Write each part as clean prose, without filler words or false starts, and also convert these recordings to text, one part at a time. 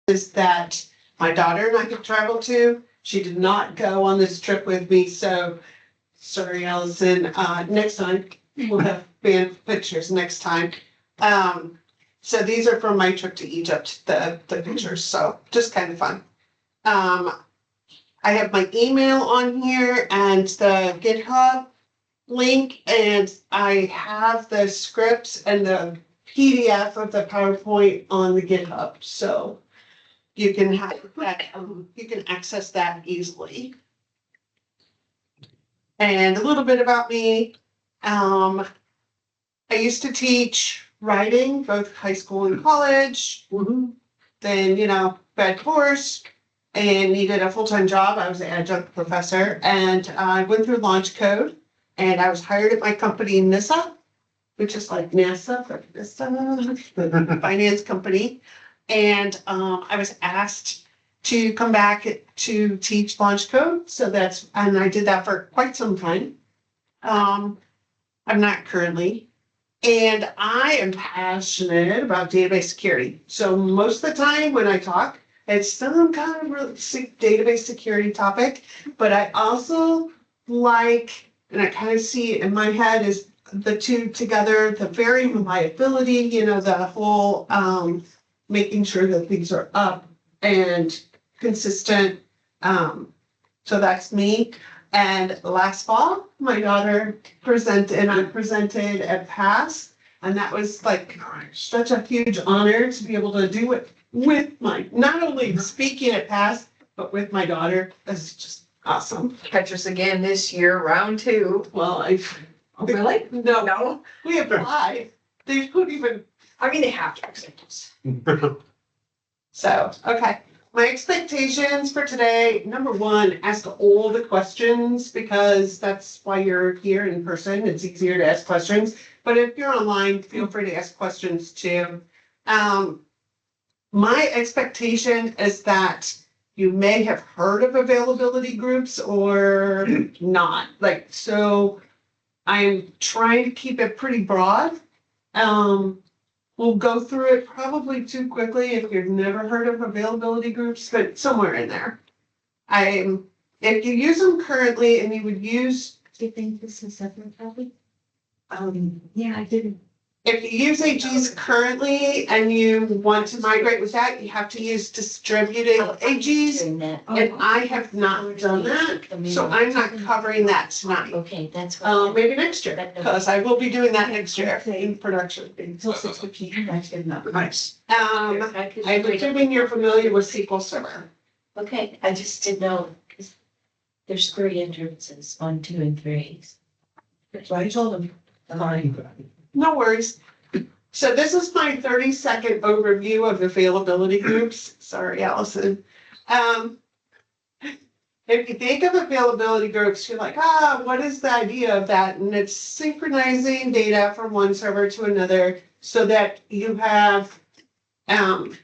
is that my daughter and I could travel to. She did not go on this trip with me, so sorry, Allison. Next time we'll have band pictures next time. So these are from my trip to Egypt, the pictures, so just kind of fun. I have my email on here and the GitHub link, and I have the scripts and the PDF of the PowerPoint on the GitHub, so you can have that, you can access that easily. And a little bit about me. I used to teach writing, both high school and college. Then, bad divorce and needed a full-time job. I was an adjunct professor, and I went through LaunchCode, and I was hired at my company, NISA, which is like NASA for NISA, finance company. And I was asked to come back to teach LaunchCode. So and I did that for quite some time. I'm not currently. And I am passionate about database security. So most of the time when I talk, it's some kind of database security topic, but I also like, and I kind of see it in my head, is the two together, the very reliability, the whole making sure that things are up and consistent. So that's me. And last fall, my daughter presented, and I presented at PASS, and that was like such a huge honor to be able to do it with not only speaking at PASS, but with my daughter. That's just awesome. Catch us again this year, round 2. Well, Oh, really? No, we have 5. They don't even. I mean, they have to accept us. So, okay. My expectations for today, number 1, ask all the questions, because that's why you're here in person. It's easier to ask questions. But if you're online, feel free to ask questions too. My expectation is that you may have heard of availability groups or not. So I'm trying to keep it pretty broad. We'll go through it probably too quickly if you've never heard of availability groups, but somewhere in there. If you use them currently and you would use. Do you think this is separate probably? Yeah, I didn't. If you use AGs currently and you want to migrate with that, you have to use distributed AGs. And I have not done that, so I'm not covering that tonight. Okay, that's what. Maybe next year, because I will be doing that next year in production. Until 6:15, that's good enough. Nice. I'm assuming you're familiar with SQL Server. Okay, I just didn't know, because there's 3 entrances, 1, 2, and 3. So I told them, fine. No worries. So this is my 30-second overview of availability groups. Sorry, Allison. If you think of availability groups, you're like, what is the idea of that? And it's synchronizing data from one server to another so that you have an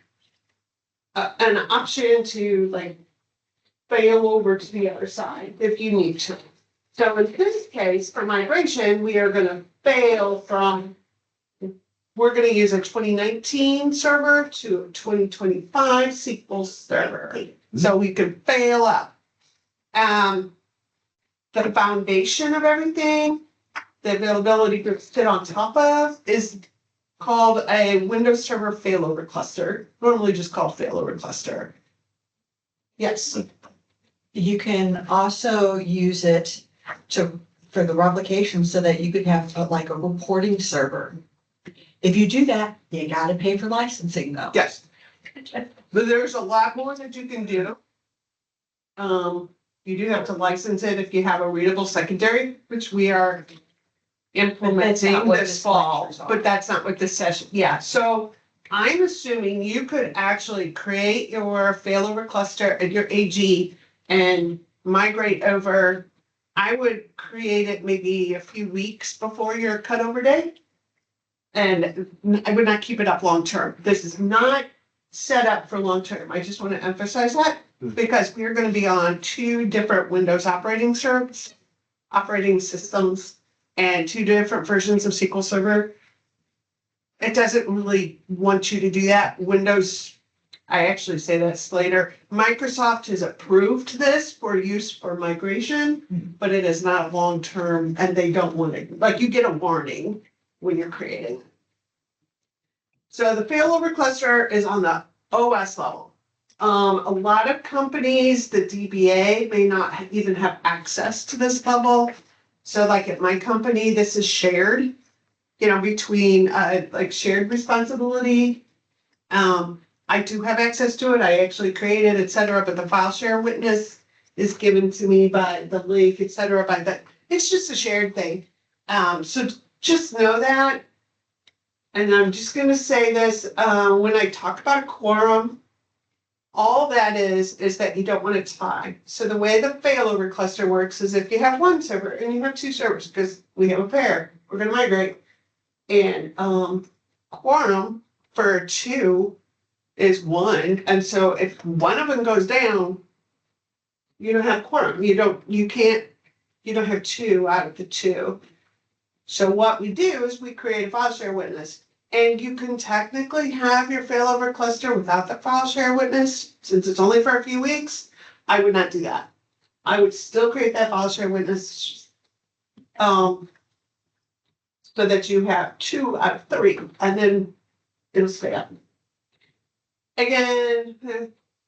option to fail over to the other side if you need to. So in this case, for migration, we are going to fail from, we're going to use a 2019 server to a 2025 SQL server. So we can fail up. The foundation of everything, the availability groups sit on top of, is called a Windows Server failover cluster, normally just called failover cluster. Yes. You can also use it for the replication so that you could have a reporting server. If you do that, you gotta pay for licensing though. Yes. But there's a lot more that you can do. You do have to license it if you have a readable secondary, which we are implementing this fall, but that's not what this session. Yeah, so I'm assuming you could actually create your failover cluster and your AG and migrate over. I would create it maybe a few weeks before your cutover day. And I would not keep it up long term. This is not set up for long term. I just want to emphasize that because we're going to be on 2 different Windows operating systems and 2 different versions of SQL Server. It doesn't really want you to do that. Windows I actually say this later. Microsoft has approved this for use for migration, but it is not long-term and they don't want it. Like you get a warning when you're creating. So the failover cluster is on the OS level. A lot of companies, the DBA may not even have access to this level. So like at my company, this is shared, between like shared responsibility. I do have access to it. I actually created, et cetera, but the file share witness is given to me by the link, et cetera, it's just a shared thing. So just know that. And I'm just gonna say this, when I talk about quorum, all that is that you don't want to tie. So the way the failover cluster works is if you have one server and you have two servers, because we have a pair, we're gonna migrate. And quorum for two is one. And so if one of them goes down, you don't have quorum. You don't have two out of the two. So what we do is we create a file share witness. And you can technically have your failover cluster without the file share witness. Since it's only for a few weeks, I would not do that. I would still create that file share witness. So that you have 2 out of 3, and then it'll stay up. Again,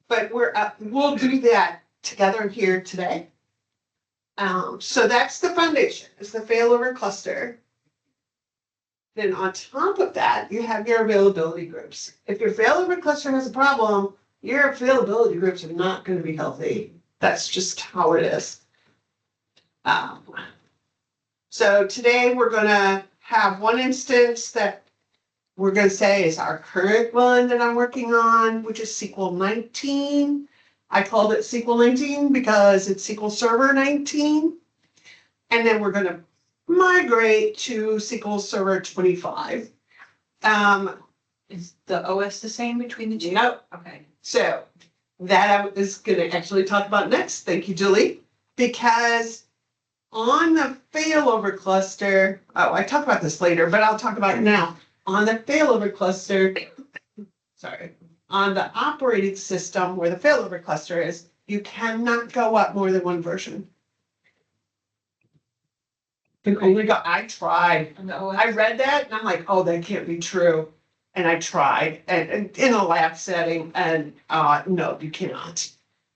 but we'll do that together here today. So that's the foundation, is the failover cluster. Then on top of that, you have your availability groups. If your failover cluster has a problem, your availability groups are not going to be healthy. That's just how it is. So today we're going to have one instance that we're going to say is our current one that I'm working on, which is SQL 19. I called it SQL 19 because it's SQL Server 19. And then we're going to migrate to SQL Server 25. Is the OS the same between the two? Nope. Okay. So that I was going to actually talk about next. Thank you, Julie. Because on the failover cluster, I talk about this later, but I'll talk about it now. On the failover cluster, on the operating system where the failover cluster is, you cannot go up more than one version. I tried. On the OS? I read that and I'm like, oh, that can't be true. And I tried and in a lab setting and no, you cannot.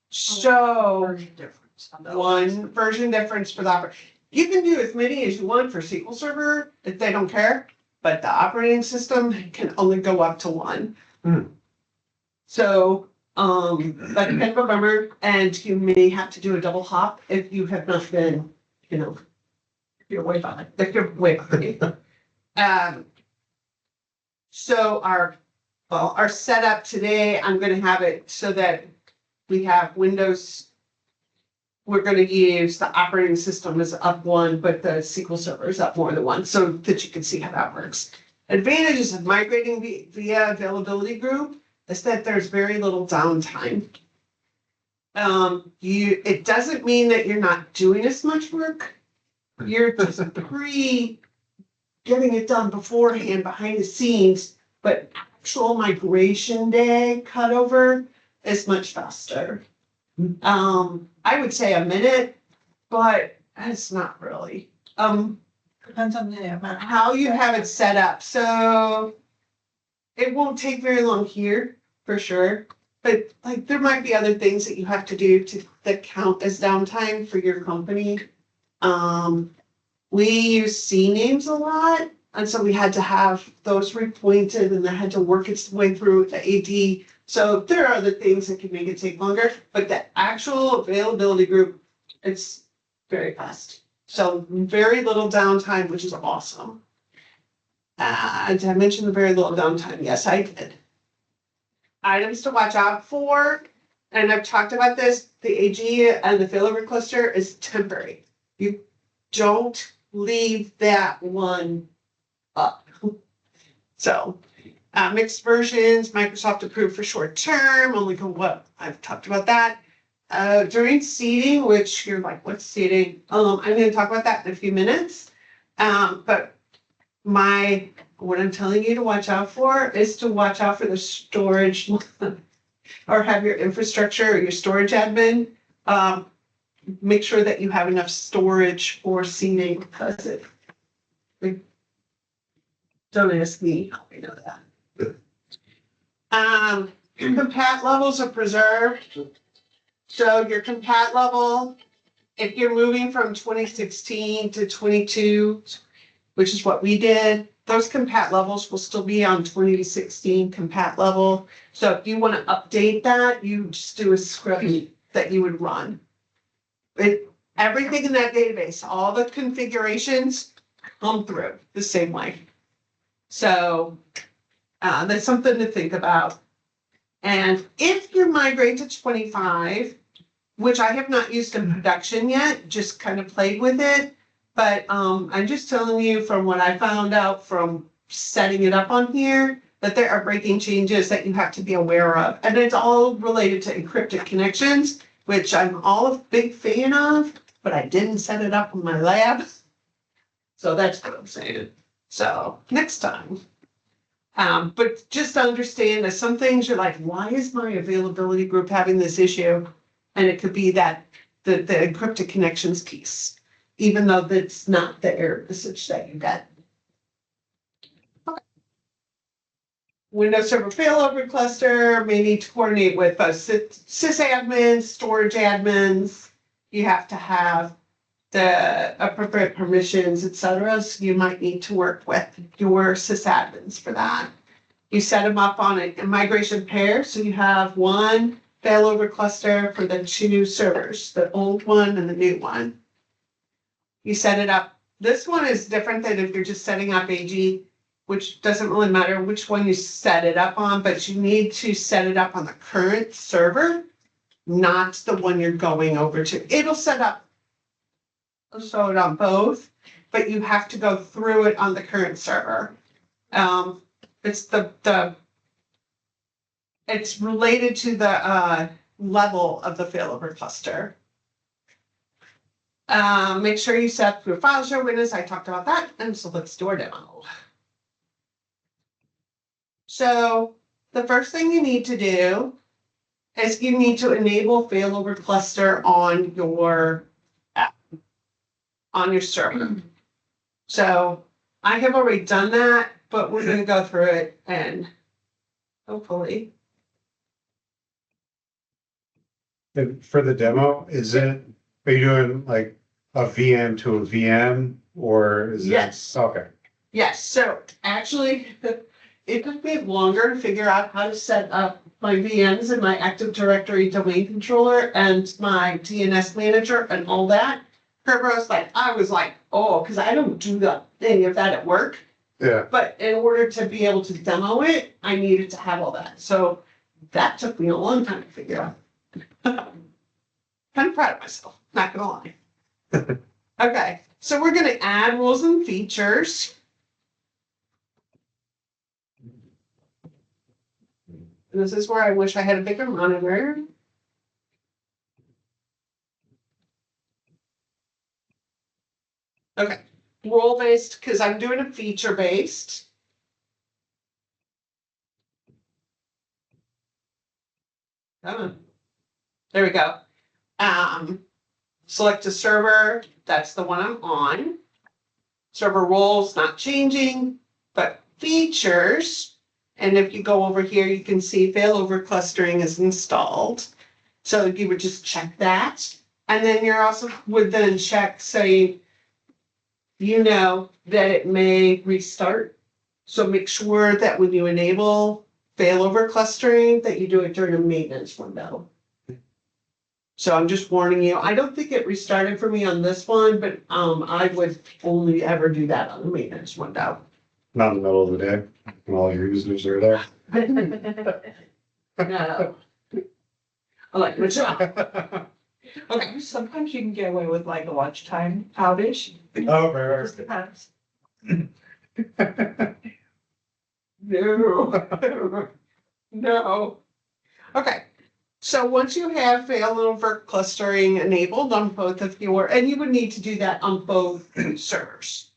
So Version difference on the OS. one version difference for the operating. You can do as many as you want for SQL Server if they don't care, but the operating system can only go up to 1. So like kind of a bummer, and you may have to do a double hop if you have not been, if you're way behind. If you're way behind. So our setup today, I'm going to have it so that we have Windows. We're going to use the operating system as up 1, but the SQL Server is up more than 1, so that you can see how that works. Advantages of migrating via availability group is that there's very little downtime. It doesn't mean that you're not doing as much work. You're just getting it done beforehand behind the scenes, but actual migration day cutover is much faster. I would say a minute, but it's not really. Depends on the amount. How you have it set up. So it won't take very long here for sure. But like there might be other things that you have to do that count as downtime for your company. We use C names a lot. And so we had to have those repointed and that had to work its way through the AD. So there are other things that can make it take longer, but the actual availability group, it's very fast. So very little downtime, which is awesome. Did I mention the very little downtime? Yes, I did. Items to watch out for, and I've talked about this, the AG and the failover cluster is temporary. You don't leave that one up. So mixed versions, Microsoft approved for short term, only go what I've talked about that. During seeding, which you're like, what's seeding? I'm going to talk about that in a few minutes. But what I'm telling you to watch out for is to watch out for the storage or have your infrastructure or your storage admin, make sure that you have enough storage or seating because don't ask me how I know that. Compat levels are preserved. So your compat level, if you're moving from 2016 to 22, which is what we did, those compat levels will still be on 2016 compat level. So if you want to update that, you just do a script that you would run. Everything in that database, all the configurations come through the same way. So that's something to think about. And if you migrate to 25, which I have not used in production yet, just kind of played with it. But I'm just telling you from what I found out from setting it up on here, that there are breaking changes that you have to be aware of. And it's all related to encrypted connections, which I'm all a big fan of, but I didn't set it up in my lab. So that's what I'm saying. So next time. But just understand that some things you're like, why is my availability group having this issue? And it could be that the encrypted connections piece, even though that's not the error message that you get. Okay. Windows Server failover cluster may need to coordinate with sysadmins, storage admins. You have to have the appropriate permissions, etc. So you might need to work with your sysadmins for that. You set them up on a migration pair, so you have one failover cluster for the two servers, the old one and the new one. You set it up. This one is different than if you're just setting up AG, which doesn't really matter which one you set it up on, but you need to set it up on the current server, not the one you're going over to. It'll set up, show it on both, but you have to go through it on the current server. It's it's related to the level of the failover cluster. Make sure you set up your file share witness. I talked about that, and so let's do our demo. So the first thing you need to do is you need to enable failover cluster on your app, on your server. So I have already done that, but we're going to go through it and hopefully. And for the demo, are you doing like a VM to a VM or is it? Yes. Okay. Yes, so actually, it took me longer to figure out how to set up my VMs and my Active Directory domain controller and my DNS manager and all that. I was like, oh, because I don't do the thing of that at work. Yeah. But in order to be able to demo it, I needed to have all that. So that took me a long time to figure out. Kind of proud of myself, not gonna lie. Okay, so we're gonna add rules and features. And this is where I wish I had a bigger monitor. Okay, role-based, because I'm doing a feature-based. Come on. There we go. Select a server, that's the one I'm on. Server roles not changing, but features. And if you go over here, you can see failover clustering is installed. So you would just check that. And then you're also would then check, say, you know that it may restart. So make sure that when you enable failover clustering, that you do it during a maintenance window. So I'm just warning you. I don't think it restarted for me on this one, but I would only ever do that on the maintenance window. Not in the middle of the day when all your users are there. No. I like my job. Okay. Sometimes you can get away with like a lunchtime outage. Oh, right, Just depends. No. No. Okay. So once you have failover clustering enabled on both of your, and you would need to do that on both servers.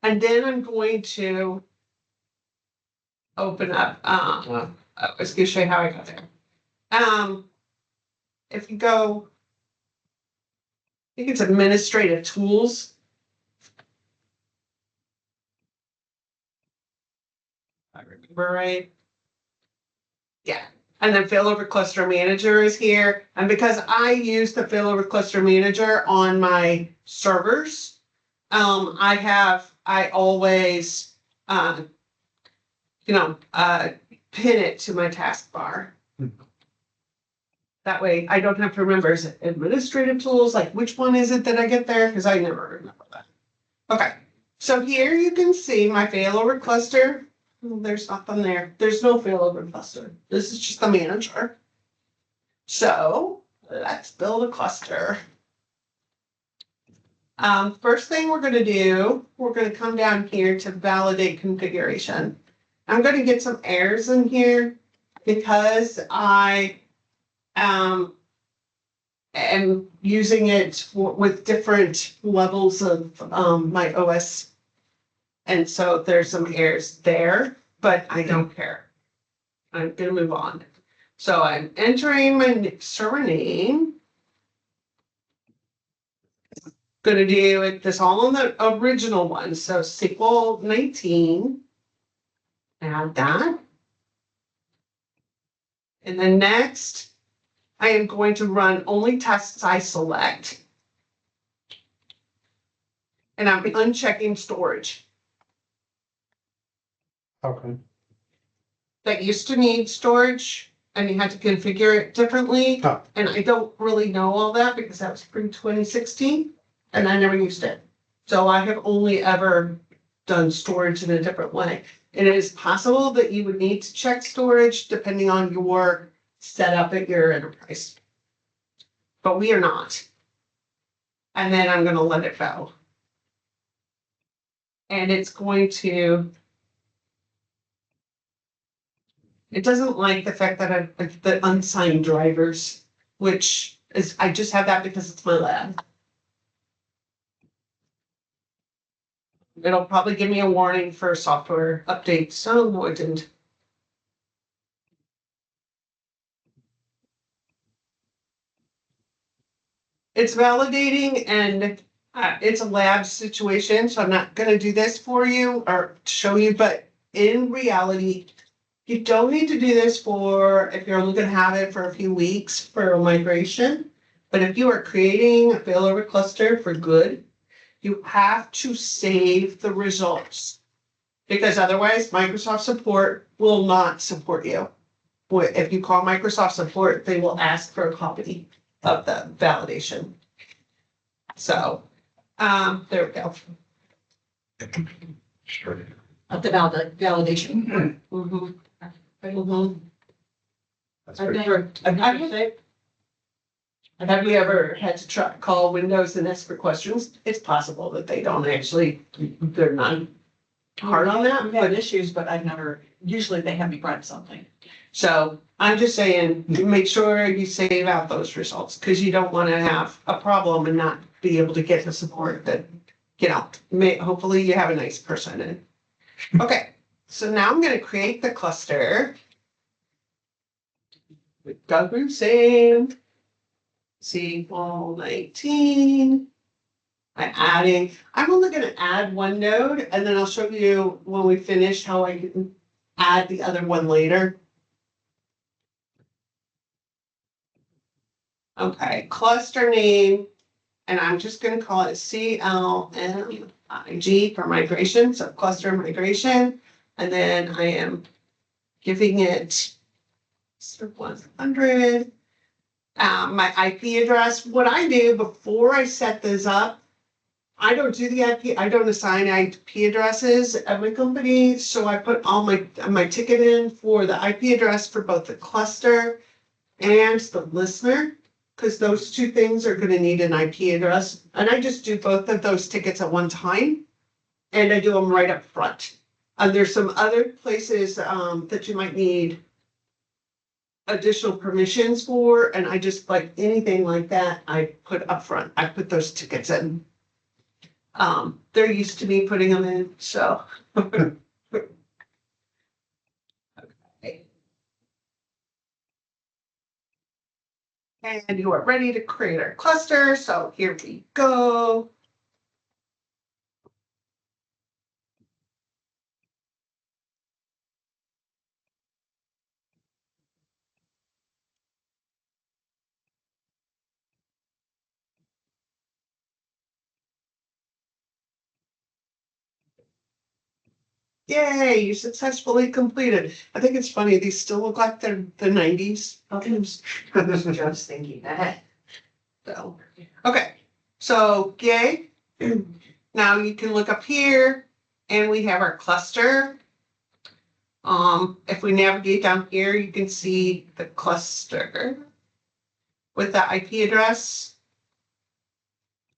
And then I'm going to open up I was gonna show you how I got there. If you go, I think it's administrative tools. I remember right. Yeah, and then failover cluster manager is here. And because I use the failover cluster manager on my servers, I always, pin it to my taskbar. That way I don't have to remember, is it administrative tools, like which one is it that I get there? Because I never remember that. Okay, so here you can see my failover cluster. Oh, there's nothing there. There's no failover cluster. This is just the manager. So let's build a cluster. First thing we're going to do, we're going to come down here to validate configuration. I'm going to get some errors in here because I am using it with different levels of my OS. And so there's some errors there, but I don't care. I'm going to move on. So I'm entering my server name. Going to do this all on the original one. So SQL 19. Add that. And then next, I am going to run only tests I select. And I'm unchecking storage. Okay. That used to need storage and you had to configure it differently. Oh. And I don't really know all that because that was pre-2016 and I never used it. So I have only ever done storage in a different way. And it is possible that you would need to check storage depending on your setup at your enterprise. But we are not. And then I'm going to let it go. And it's going to, it doesn't like the fact that the unsigned drivers, which is, I just have that because it's my lab. It'll probably give me a warning for software updates. So no, it didn't. It's validating and it's a lab situation, so I'm not going to do this for you or show you, but in reality, you don't need to do this for if you're only going to have it for a few weeks for a migration. But if you are creating a failover cluster for good, you have to save the results because otherwise Microsoft support will not support you. If you call Microsoft support, they will ask for a copy of the validation. So, there we go. Sure. Of the validation. Mhm. Mhm. That's I've pretty. never, have you ever had to call Windows and ask for questions? It's possible that they don't actually, they're not hard on that, We've had but issues, but I've never, usually they have me run something. so I'm just saying, make sure you save out those results because you don't want to have a problem and not be able to get the support that, hopefully you have a nice person in. Okay, so now I'm going to create the cluster with government same. SQL 19. I'm only going to add one node and then I'll show you when we finish how I can add the other one later. Okay, cluster name, and I'm just going to call it CLMIG for migration, so cluster migration. And then I am giving it 100. My IP address, what I do before I set this up, I don't do the IP, I don't assign IP addresses at my company. So I put all my ticket in for the IP address for both the cluster and the listener, because those two things are gonna need an IP address. And I just do both of those tickets at one time. And I do them right up front. And there's some other places that you might need additional permissions for, and I just like anything like that, I put up front. I put those tickets in. They're used to me putting them in, so. Okay. And you are ready to create our cluster. So here we go. Yay, you successfully completed. I think it's funny, these still look like they're the 90s. I was just thinking that. So, okay, so yay. Now you can look up here and we have our cluster. If we navigate down here, you can see the cluster with the IP address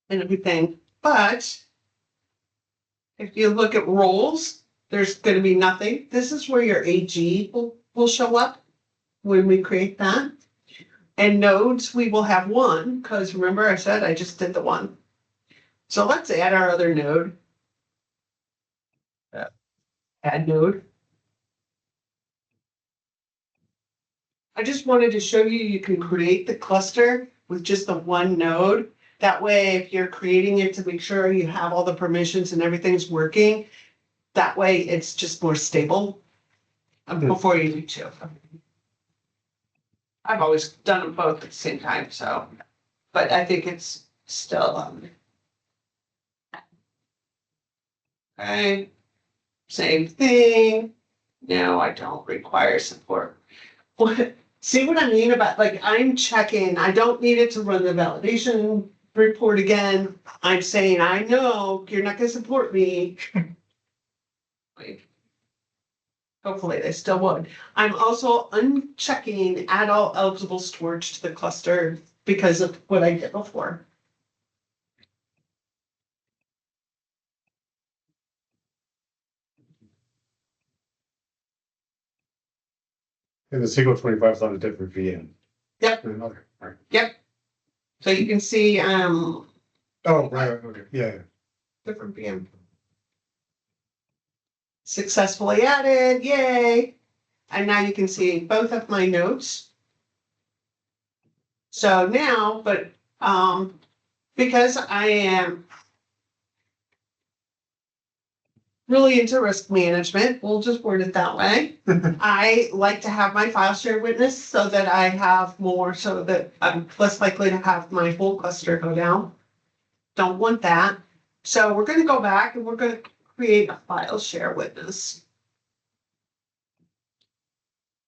and everything. But if you look at roles, there's going to be nothing. This is where your AG will show up when we create that. And nodes, we will have one, because remember I said I just did the one. So let's add our other node. Add node. I just wanted to show you, you can create the cluster with just the one node. That way, if you're creating it to make sure you have all the permissions and everything's working, that way it's just more stable before you do two. I've always done them both at the same time, so, but I think it's still, okay, same thing. No, I don't require support. What, see what I mean about, like, I'm checking, I don't need it to run the validation report again. I'm saying, I know you're not gonna support me. Like, hopefully they still would. I'm also unchecking add all eligible storage to the cluster because of what I did before. And the SQL 25 is on a different VM. Yep. Okay, all right. So you can see, Oh, right, okay, yeah. different VM. Successfully added, yay. And now you can see both of my notes. So now, but, because I am really into risk management, we'll just word it that way. I like to have my file share witness so that I have more, so that I'm less likely to have my whole cluster go down. Don't want that. So we're gonna go back and we're gonna create a file share witness.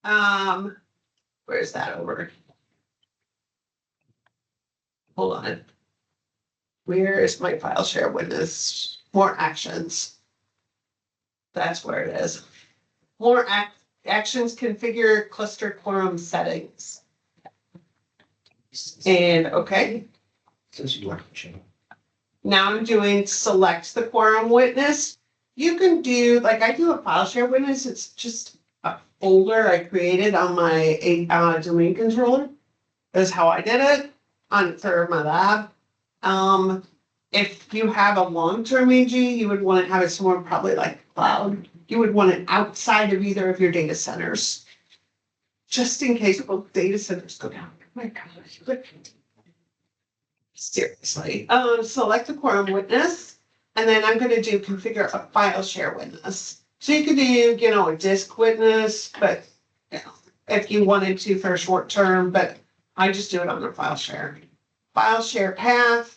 Where's that over? Hold on. Where is my file share witness? More actions. That's where it is. More actions, configure cluster quorum settings. And okay. Now I'm doing select the quorum witness. You can do, like I do a file share witness. It's just a folder I created on my domain controller. That's how I did it for my lab. If you have a long-term AG, you would want to have it somewhere probably like cloud. You would want it outside of either of your data centers. Just in case both data centers go down. Oh my gosh. Seriously. Select the quorum witness, and then I'm gonna do configure a file share witness. So you could do, a disk witness, but if you wanted to for a short term, but I just do it on a file share. File share path.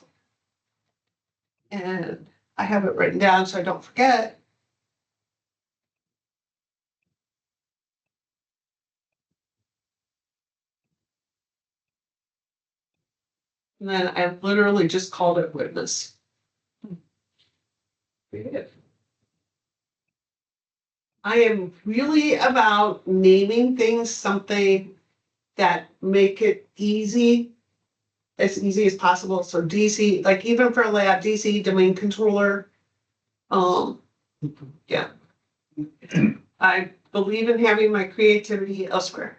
And I have it written down so I don't forget. And then I literally just called it witness. I am really about naming things something that make it easy as possible. So DC, like even for lab, DC domain controller. Yeah. I believe in having my creativity elsewhere.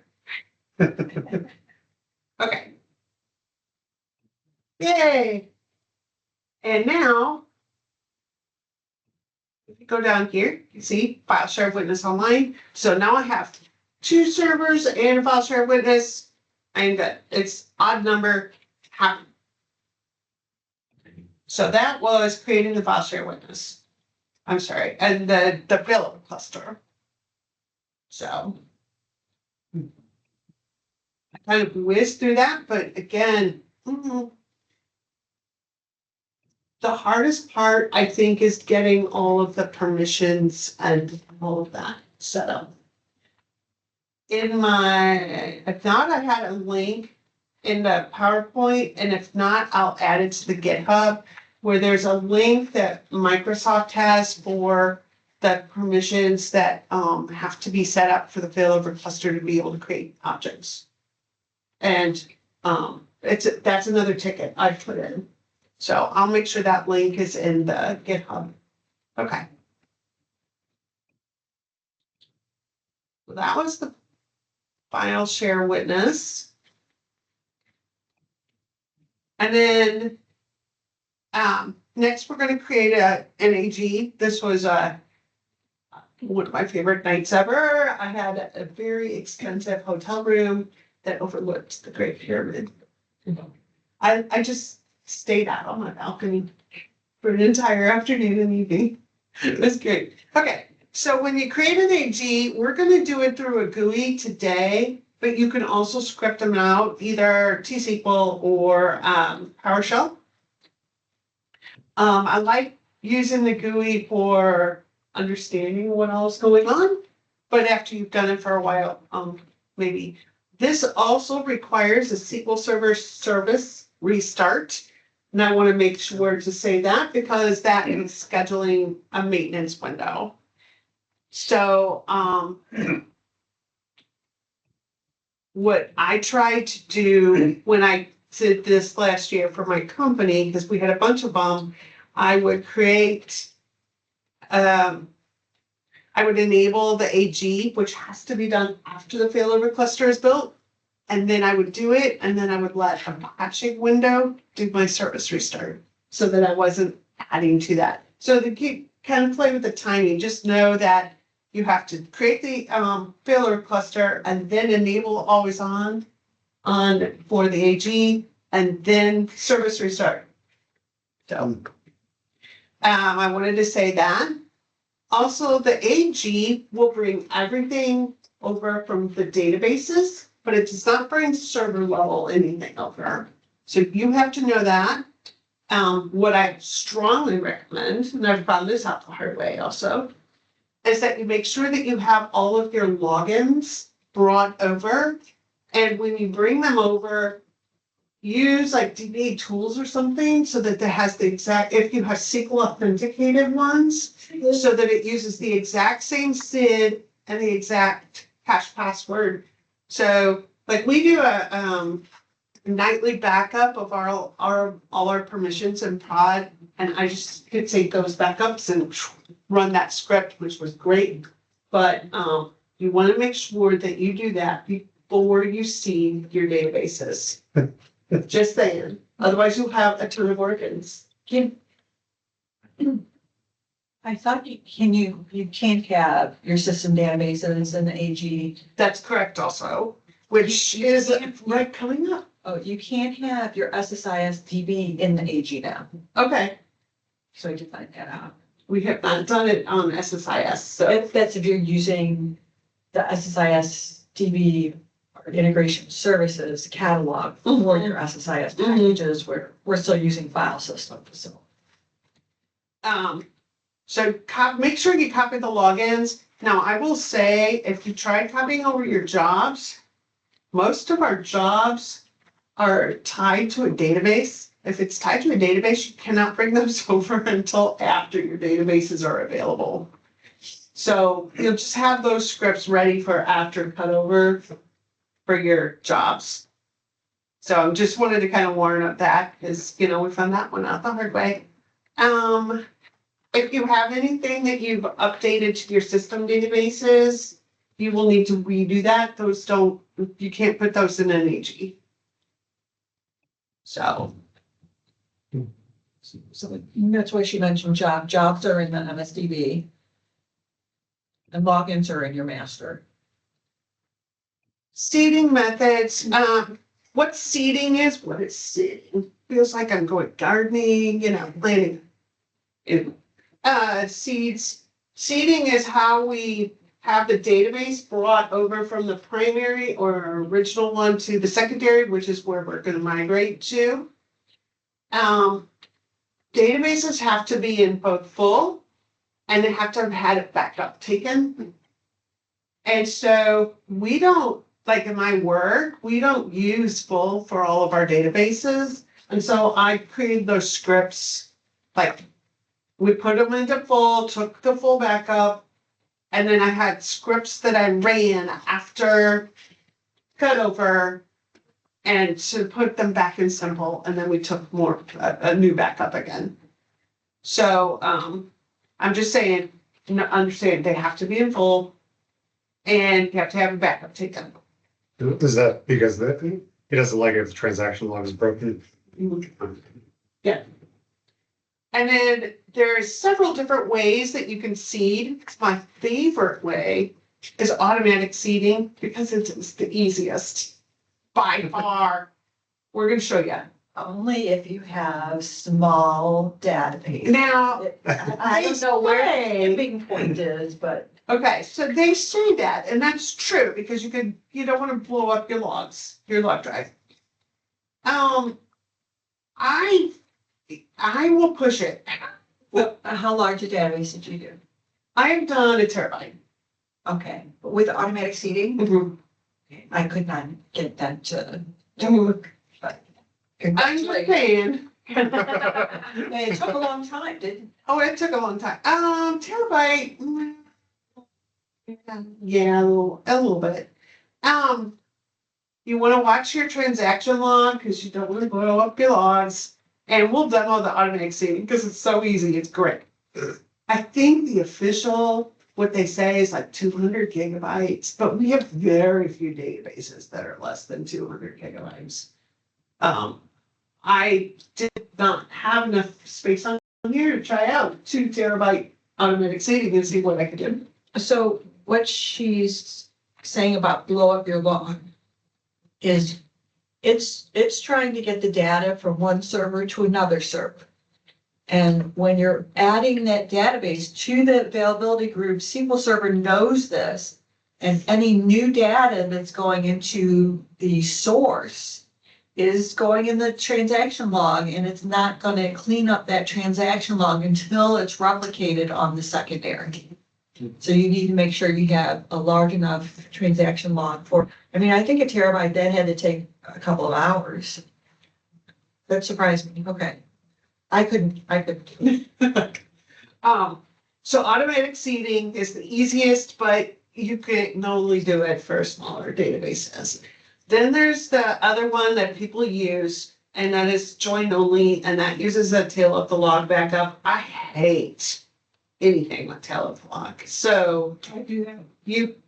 Okay. Yay. And now, if you go down here, you see file share witness online. So now I have two servers and a file share witness. I'm good. It's odd number, half. So that was creating the file share witness. I'm sorry, and the failover cluster. So. I kind of whizzed through that, but again, the hardest part, I think, is getting all of the permissions and all of that set up. If not, I had a link in the PowerPoint, and if not, I'll add it to the GitHub, where there's a link that Microsoft has for the permissions that have to be set up for the failover cluster to be able to create objects. And that's another ticket I put in. So I'll make sure that link is in the GitHub. Okay. So that was the file share witness. And then next we're going to create a NAG. This was one of my favorite nights ever. I had a very expensive hotel room that overlooked the Great Pyramid. I just stayed out on my balcony for an entire afternoon and evening. It was great. Okay, so when you create an AG, we're going to do it through a GUI today, but you can also script them out, either T-SQL or PowerShell. I like using the GUI for understanding what all is going on, but after you've done it for a while, maybe. This also requires a SQL Server service restart. And I want to make sure to say that because that is scheduling a maintenance window. So what I tried to do when I did this last year for my company, because we had a bunch of them, I would create, I would enable the AG, which has to be done after the failover cluster is built. And then I would do it, and then I would let a batching window do my service restart so that I wasn't adding to that. So to keep kind of play with the timing, just know that you have to create the failover cluster and then enable always on for the AG and then service restart. So I wanted to say that. Also, the AG will bring everything over from the databases, but it does not bring server level anything over. So you have to know that. What I strongly recommend, and I've found this out the hard way also, is that you make sure that you have all of your logins brought over. And when you bring them over, use like DBA tools or something so that it has the exact, if you have SQL authenticated ones, so that it uses the exact same SID and the exact hash password. So like we do a nightly backup of all our permissions in prod, and I just could take those backups and run that script, which was great. But you want to make sure that you do that before you see your databases. Just saying. Otherwise, you'll have a ton of organs. I thought you can't have your system databases in the AG. That's correct also, which is right coming up. Oh, you can't have your SSIS DB in the AG now. Okay, So I did find that out. we have not done it on SSIS, so That's if you're using the SSIS DB or integration services catalog for your SSIS packages, where we're still using file system. So so make sure you copy the logins. Now, I will say, if you try copying over your jobs, most of our jobs are tied to a database. If it's tied to a database, you cannot bring those over until after your databases are available. So you'll just have those scripts ready for after cutover for your jobs. So I just wanted to kind of warn up that because, we found that one out the hard way. If you have anything that you've updated to your system databases, you will need to redo that. You can't put those in an AG. So that's why she mentioned jobs are in the MSDB. And logins are in your master. staging methods, what seeding is, what is seeding? Feels like I'm going gardening, planting. Seeds. Seeding is how we have the database brought over from the primary or original one to the secondary, which is where we're gonna migrate to. Databases have to be in both full and they have to have had a backup taken. And so we don't, like in my work, we don't use full for all of our databases. And so I created those scripts, like we put them into full, took the full backup, and then I had scripts that I ran after cutover and to put them back in simple, and then we took a new backup again. So I'm just saying, understand they have to be in full and you have to have a backup taken. Is that because it doesn't like if the transaction log is broken? Yeah. And then there's several different ways that you can seed. My favorite way is automatic seeding because it's the easiest by far. We're gonna show you. Only if you have small database. Now, I don't know where the tipping point is, but. okay, so they say that, and that's true because you don't want to blow up your log drive. I will push it. Well, how large a database did you do? I've done a terabyte. Okay, but with automatic seeding, Mhm. I could not get that to Mhm. work, but. I'm just saying. It took a long time, didn't it? Oh, it took a long time. Terabyte. Yeah, a little bit. You want to watch your transaction log because you don't want to blow up your logs. And we'll demo the automatic seeding because it's so easy. It's great. I think the official, what they say is like 200 gigabytes, but we have very few databases that are less than 200 gigabytes. I did not have enough space on here to try out 2 terabyte automatic seeding and see what I could do. So what she's saying about blow up your log is it's trying to get the data from one server to another server. And when you're adding that database to the availability group, SQL Server knows this. And any new data that's going into the source is going in the transaction log, and it's not going to clean up that transaction log until it's replicated on the secondary. So you need to make sure you have a large enough transaction log I think a terabyte then had to take a couple of hours. That surprised me. Okay. I couldn't. So automatic seeding is the easiest, but you can only do it for smaller databases. Then there's the other one that people use, and that is join only, and that uses a tail of the log backup. I hate anything with tail of the log. So I do that.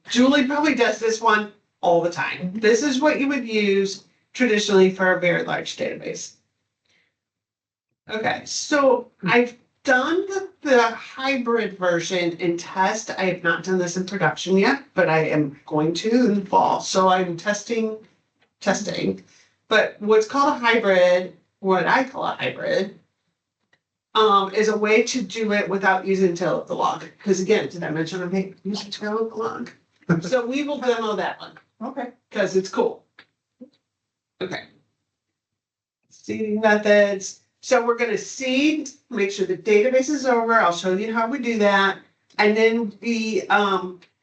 Julie probably does this one all the time. This is what you would use traditionally for a very large database. Okay, so I've done the hybrid version in test. I have not done this in production yet, but I am going to in the fall. So I'm testing. But what's called a hybrid, what I call a hybrid, is a way to do it without using tail of the log. Because again, did I mention I'm using tail of the log? So we will demo that one. Okay. Because it's cool. Okay. Seeding methods. So we're gonna seed, make sure the database is over. I'll show you how we do that. And then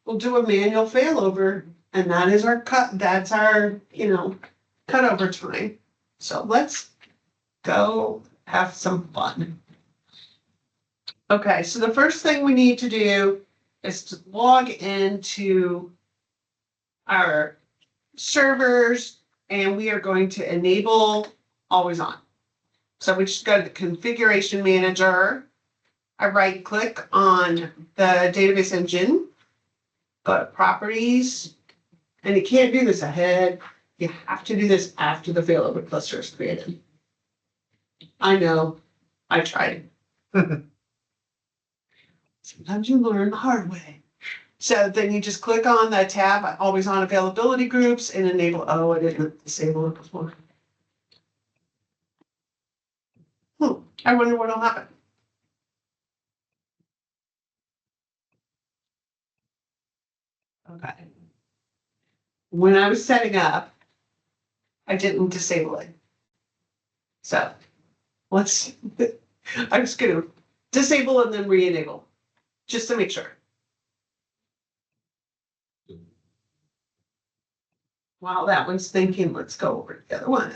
we'll do a manual failover, and that is our that's our, cutover time. So let's go have some fun. Okay, so the first thing we need to do is to log into our servers, and we are going to enable always on. So we just go to the configuration manager. I right click on the database engine, go to properties, and you can't do this ahead. You have to do this after the failover cluster is created. I know, I tried. Sometimes you learn the hard way. So then you just click on that tab, always on availability groups and enable, oh, I didn't disable it before. I wonder what'll happen. Okay. When I was setting up, I didn't disable it. So let's, I'm just gonna disable and then re-enable, just to make sure. While that one's thinking, let's go over to the other one.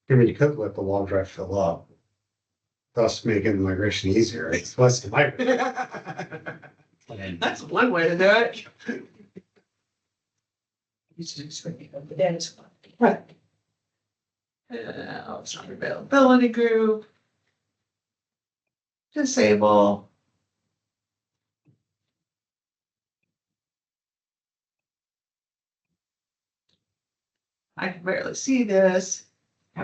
I mean, you could let the long drive fill up, thus making the migration easier. It's less to migrate. That's one way to do it. But that is fine. Right. It's not availability group. Disable. I can barely see this. I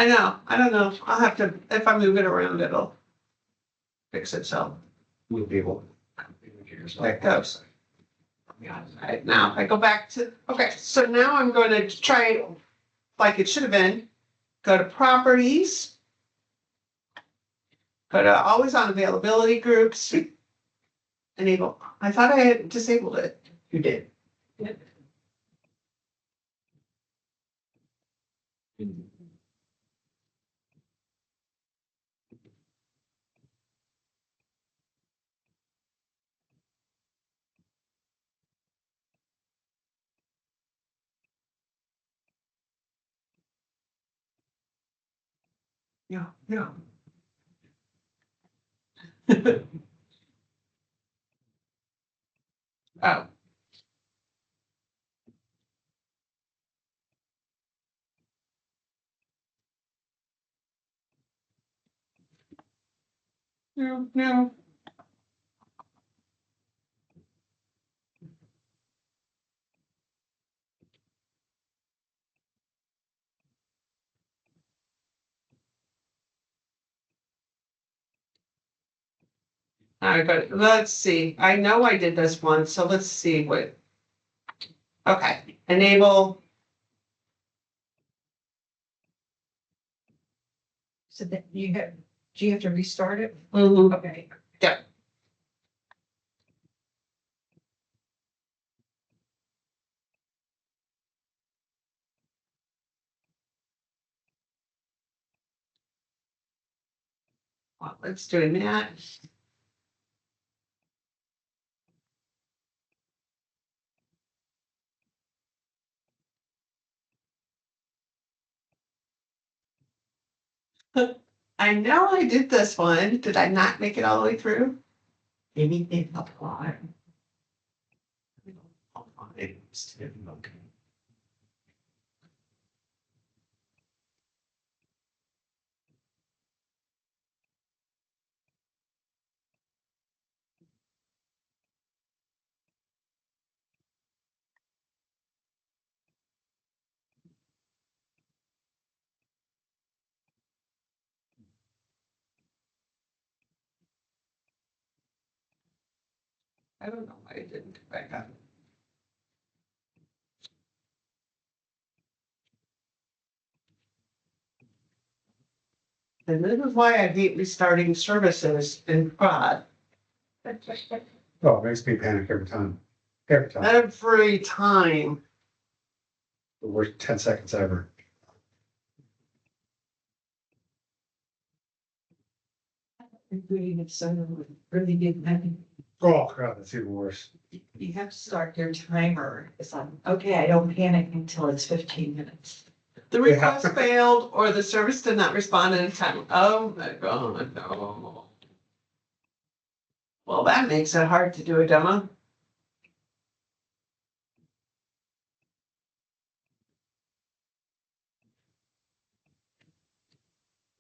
know, I don't know. I'll have to, if I move it around, it'll fix itself. We'll be able. There it goes. Right now, I go back to, okay, so now I'm going to try it like it should have been. Go to properties. Go to always on availability groups. Enable. I thought I had disabled it. You did. Yeah, yeah. Oh. No, no. All right, but let's see. I know I did this one, so let's see what. Okay, enable. So that you have, do you have to restart it? Mhm. Okay. Well, let's do that. I know I did this one. Did I not make it all the way through? Maybe they apply. I don't know why I didn't get back up. And this is why I hate restarting services in prod. Oh, it makes me panic every time. Every time. Every time. The worst 10 seconds ever. Including if someone really didn't have. Oh, crap, that's even worse. You have to start your timer. It's like, okay, I don't panic until it's 15 minutes. The request failed or the service did not respond in time. Oh my God, no. Well, that makes it hard to do a demo.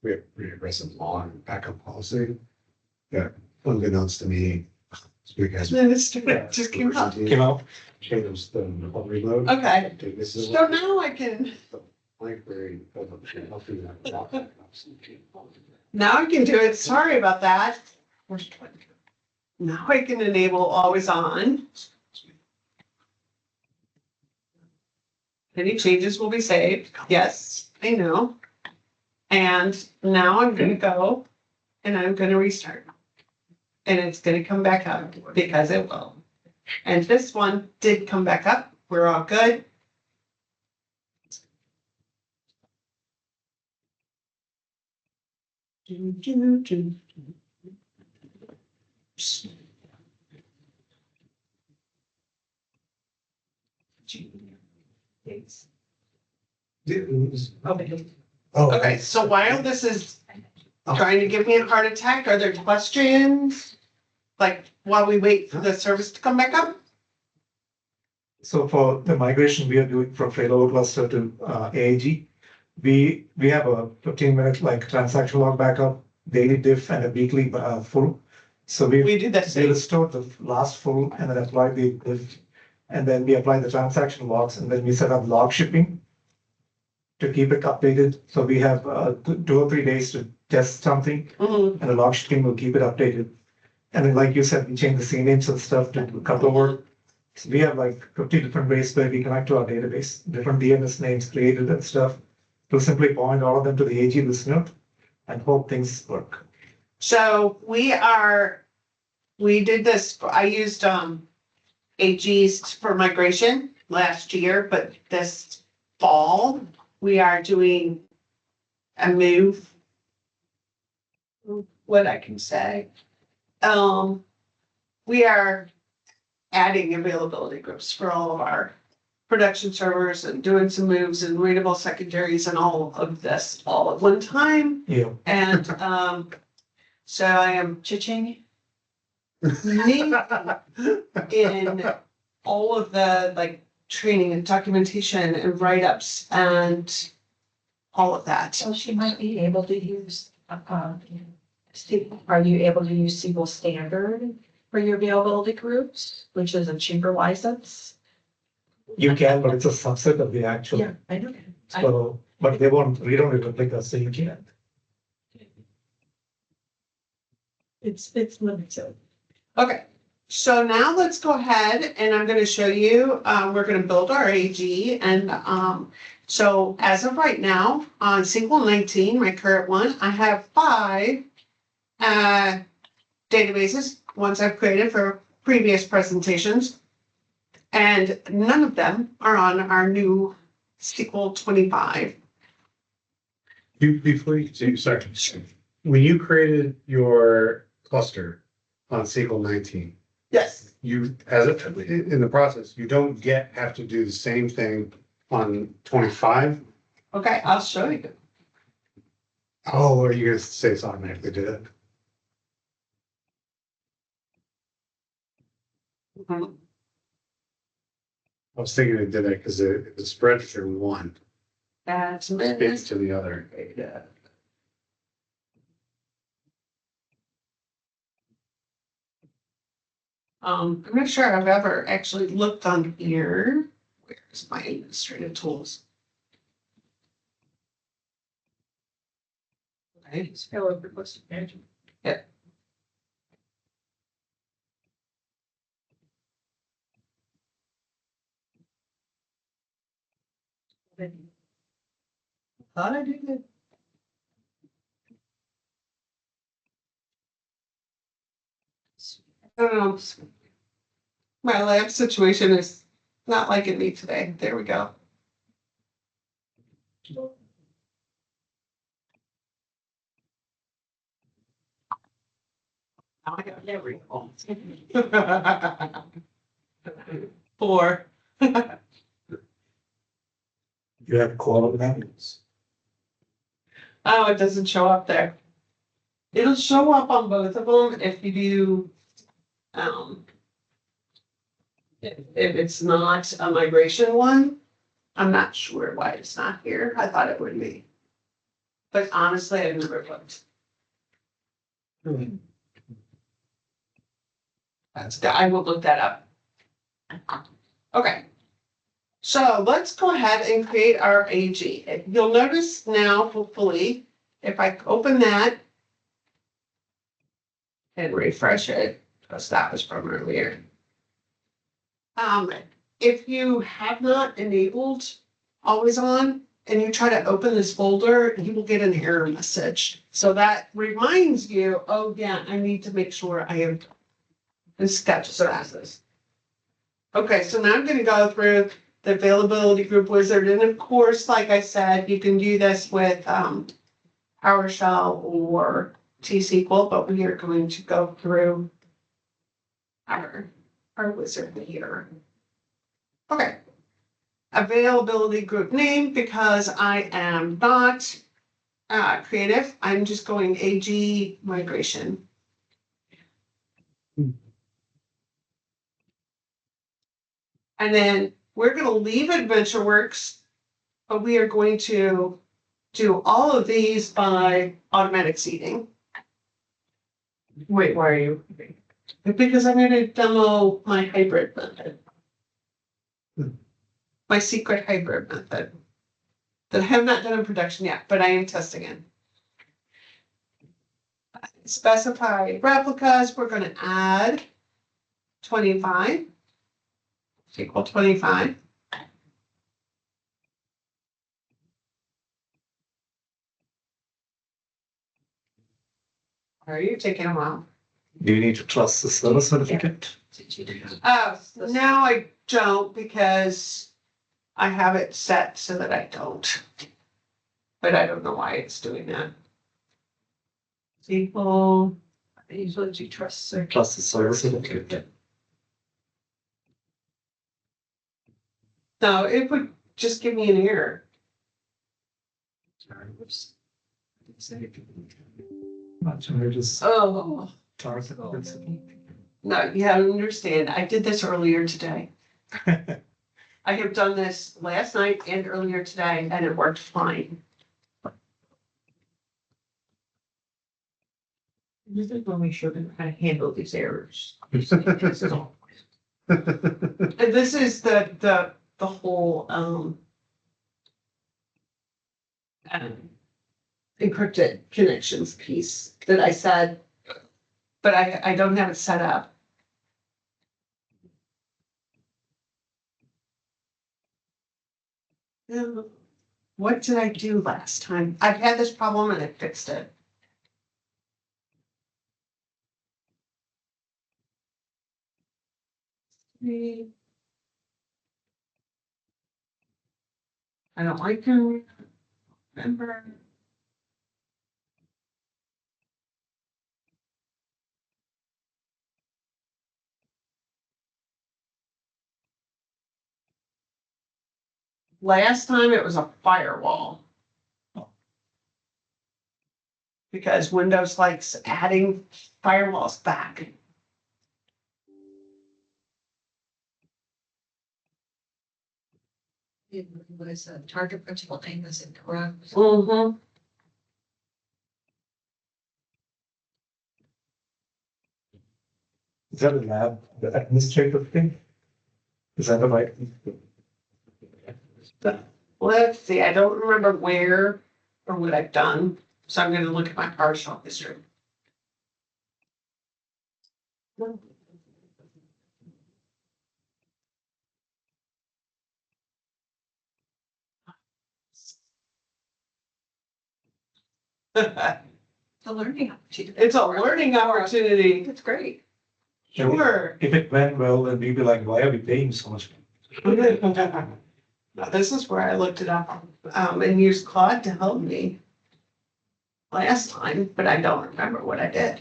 We have pretty aggressive law and backup policy. Yeah, unbeknownst to me. You guys. Just came up. Came out. Changed the reload. Okay, This is so now I can, library. now I can do it. Sorry about that. Now I can enable always on. Any changes will be saved. Yes, I know. And now I'm gonna go and I'm gonna restart. And it's gonna come back up because it will. And this one did come back up. We're all good. Okay, so while this is trying to give me a heart attack, are there questions? Like while we wait for the service to come back up? So for the migration we are doing from failover cluster to AIG, we have a 15-minute like transaction log backup, daily diff, and a weekly full. So We do that we same. restored the last full and then apply the diff, and then we apply the transaction logs, and then we set up log shipping to keep it updated. So we have 2 or 3 days to test something, Mhm. and the log shipping will keep it updated. And then, like you said, we change the CNAMEs and stuff to cut over. So we have like 50 different ways where we connect to our database, different DNS names created and stuff. To simply point all of them to the AG listener and hope things work. So we did this, I used AGs for migration last year, but this fall, we are doing a move. What I can say. We are adding availability groups for all of our production servers and doing some moves and readable secondaries and all of this all at one time. Yeah. And so I am Cha-ching. in all of the like training and documentation and write-ups and all of that. So she might be able to use, are you able to use SQL Standard for your availability groups, which is a cheaper license? You can, but it's a subset of the actual. Yeah, I know. So, but they won't, we don't replicate us, so you can't. It's limited. Okay, so now let's go ahead and I'm gonna show you, we're gonna build our AG and so as of right now, on SQL 19, my current one, I have 5 databases, ones I've created for previous presentations. And none of them are on our new SQL 25. Before you continue, sorry. When you created your cluster on SQL 19, Yes. you, in the process, you don't have to do the same thing on 25. Okay, I'll show you. Oh, are you gonna say it's automatically did it? Mhm. I was thinking it did it because the spread for one That's speaks to the other. I'm not sure I've ever actually looked on here. Where's my administrative tools? Okay. Hello, request management. Thought I did it. I don't know. My lab situation is not liking me today. There we go. Now I got every call. 4. You have quality values. Oh, it doesn't show up there. It'll show up on both of them if you do, if it's not a migration one. I'm not sure why it's not here. I thought it would be. But honestly, I've never looked. I will look that up. Okay. So let's go ahead and create our AG. You'll notice now, hopefully, if I open that and refresh it, because that was from earlier. If you have not enabled always on and you try to open this folder, you will get an error message. So that reminds you, oh yeah, I need to make sure I have the sketch services. Okay, so now I'm gonna go through the availability group wizard, and of course, like I said, you can do this with PowerShell or T-SQL, but we are going to go through our wizard here. Okay. Availability group name, because I am not creative, I'm just going AG migration. And then we're gonna leave AdventureWorks, but we are going to do all of these by automatic seeding. Wait, why are you? Because I'm gonna demo my hybrid method. My secret hybrid method. That I have not done in production yet, but I am testing it. Specify replicas, we're gonna add 25. Equal 25. Are you taking a while? Do you need to trust the service certificate? Oh, now I don't, because I have it set so that I don't. But I don't know why it's doing that. Equal, Usually do trust. Trust the service certificate. no, it would just give me an error. Imagine just Oh, trust the principle. no, you have to understand, I did this earlier today. I have done this last night and earlier today, and it worked fine. This is when we show them how to handle these errors. And this is the whole, encrypted connections piece that I said, but I don't have it set up. What did I do last time? I've had this problem and I fixed it. I don't like to remember. Last time it was a firewall. Because Windows likes adding firewalls back. What is the target principal name is incorrect? Mm-hmm. Is that a lab, the administrative thing? Is that the right? Let's see, I don't remember where or what I've done, so I'm gonna look at my PowerShell history. The learning opportunity. It's a learning opportunity, It's great. sure. If it went well, then we'd be like, why are we paying so much? Now, this is where I looked it up, and used Claude to help me last time, but I don't remember what I did.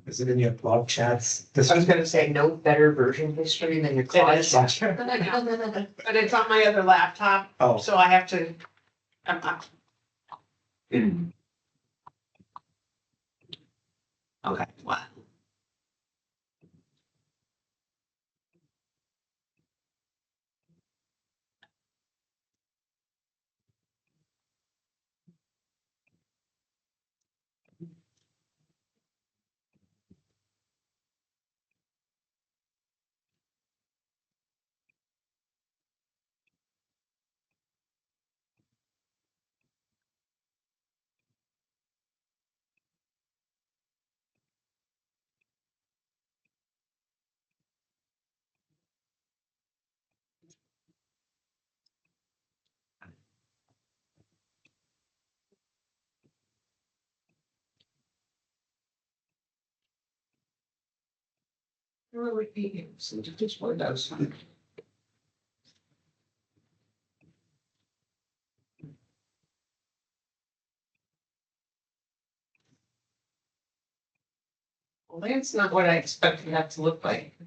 Is it in your blog chats? I was gonna say, no better version history than your Claude is. chat. But it's on my other laptop, Oh, so I have to. Okay, wow. Really be, so just one of those. Well, that's not what I expected that to look like.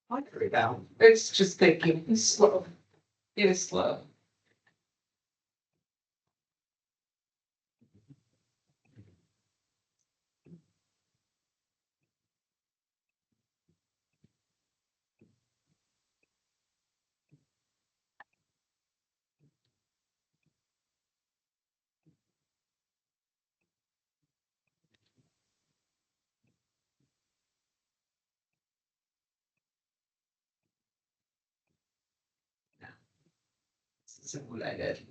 There we go. It's just thinking, it's slow. It is slow. This isn't what I did.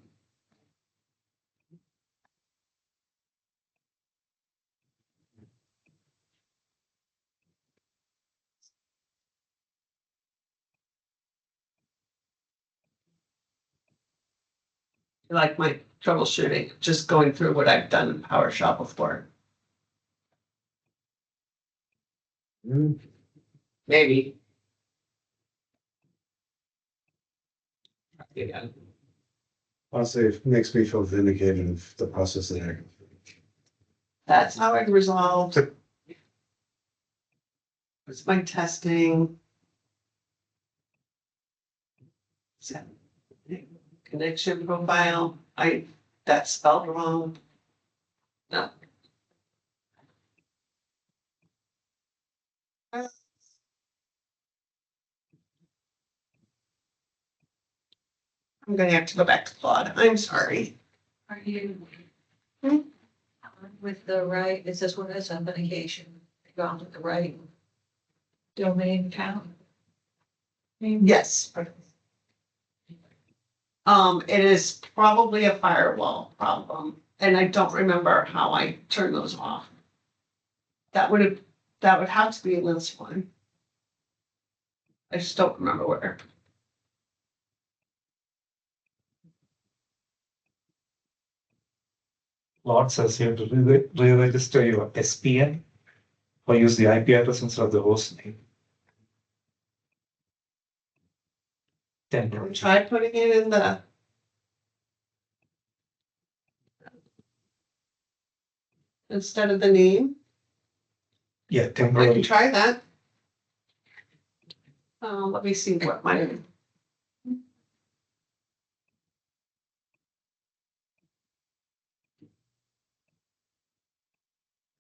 You like my troubleshooting, just going through what I've done in PowerShell before. Maybe. Yeah. Honestly, it makes me feel vindicated of the process that I. That's how I resolved. It's my testing. Connection profile, that's spelled wrong. No. I'm gonna have to go back to Claude, I'm sorry. Are you? Hmm? With the right, it says what is authentication, gone with the right domain account? Yes. It is probably a firewall problem, and I don't remember how I turned those off. That would have to be in this one. I just don't remember where. Lot says you have to re-register your SPN or use the IP address instead of the host name. Temporary. Try putting it in the. Instead of the name, Yeah, I can temporary. try that. Let me see what my.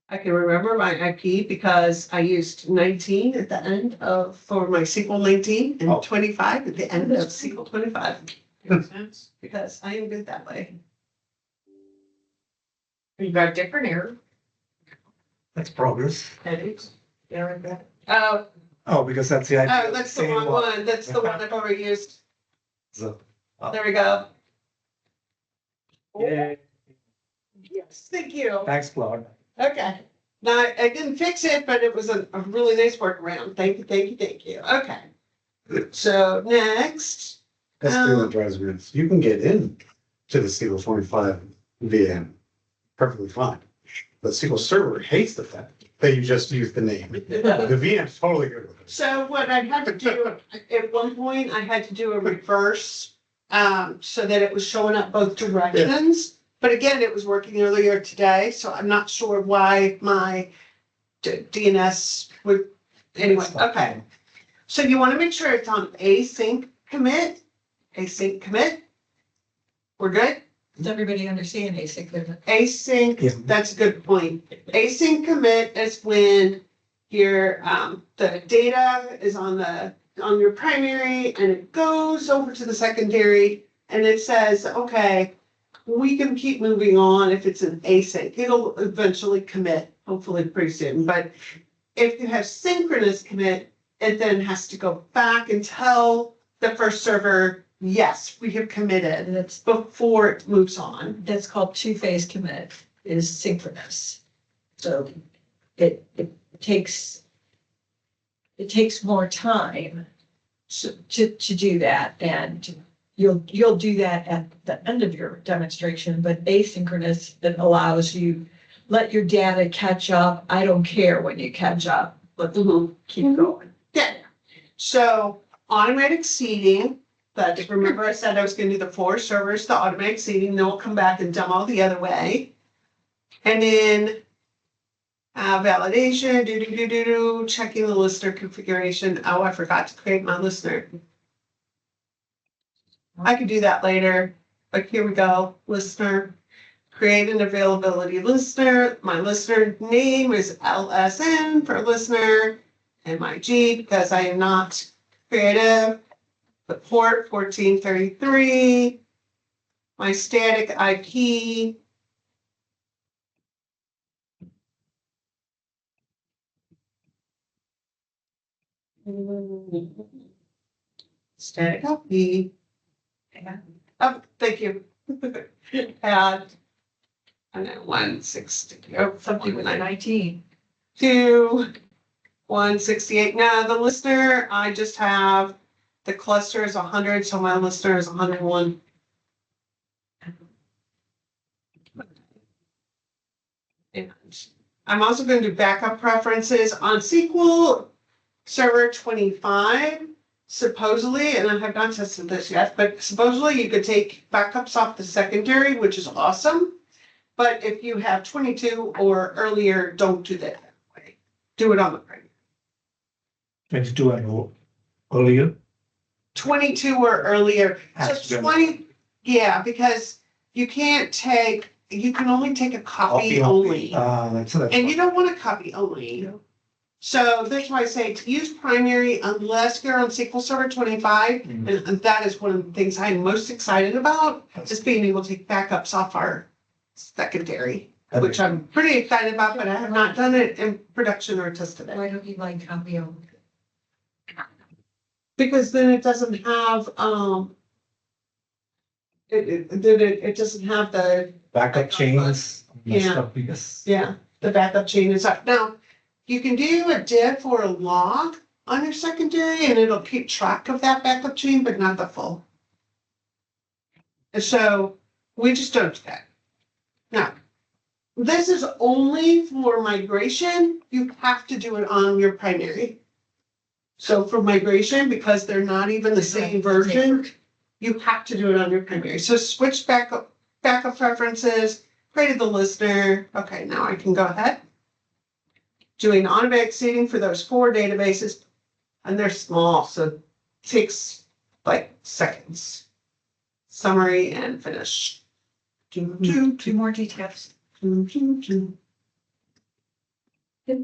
I can remember my IP because I used 19 at the end of, for my SQL 19 Oh. and 25 at the end of SQL 25. Makes sense. Because I am good that way. You got a different error. That's progress. Headaches. Yeah, like that. Oh, Oh, because that's the IP. that's the Same wrong one. That's the one I've already used. So, There we go. yeah. Yes, thank you. Thanks, Claude. Okay. Now, I didn't fix it, but it was a really nice workaround. Thank you, thank you, thank you. Okay. So next, That's the thing that drives me nuts. You can get in to the SQL 25 VM perfectly fine. But SQL Server hates the fact that you just use the name. The VM's totally good with it. so what I had to do, at one point, I had to do a reverse, so that it was showing up both directions. But again, it was working earlier today, so I'm not sure why my DNS would, anyway, okay. So you wanna make sure it's on async commit. We're good? Does everybody understand async? Yeah. Async, that's a good point. Async commit is when your, the data is on your primary and it goes over to the secondary and it says, okay, we can keep moving on if it's an async. It'll eventually commit, hopefully pretty soon. But if you have synchronous commit, it then has to go back and tell the first server, yes, we have committed, And that's, before it moves on. that's called two-phase commit, is synchronous. So it takes more time to do that, and you'll do that at the end of your demonstration, but asynchronous, that allows you, let your data catch up. I don't care when you catch up, but keep going. Yeah. So automatic seeding, but remember I said I was gonna do the 4 servers, the automatic seeding, then we'll come back and demo the other way. And then validation, checking the listener configuration. Oh, I forgot to create my listener. I could do that later, but here we go, listener. Create an availability listener. My listener name is LSN for listener, MIG because I am not creative. The port 1433. My static IP. Static IP. Oh, thank you. Add. And then 160, oh, something with 19. 2, 168. Now the listener, I just have, the cluster is 100, so my listener is 101. And I'm also going to do backup preferences on SQL Server 25. Supposedly, and I have not tested this yet, but supposedly you could take backups off the secondary, which is awesome. But if you have 22 or earlier, don't do that way. Do it on the primary. 22 and earlier. 22 or earlier. Has to So be 20, yeah, because you can't take, you can only take a copy only. That's And you don't want a copy only. So that's why I say to use primary unless you're on SQL Server 25. And that is one of the things I'm most excited about, just being able to take backups off our secondary, which I'm pretty excited about, but I have not done it in production or tested it. Why don't you like copy only? Because then it doesn't have, it doesn't have the, backup chains. Yeah. Because yeah, the backup chain is up. Now, you can do a diff or a log on your secondary and it'll keep track of that backup chain, but not the full. And so we just don't do that. Now, this is only for migration. You have to do it on your primary. So for migration, because they're not even the same version, you have to do it on your primary. So switch backup preferences, created the listener. Okay, now I can go ahead. Doing automatic seeding for those 4 databases, and they're small, so it takes like seconds. Summary and finish. Two more details. Two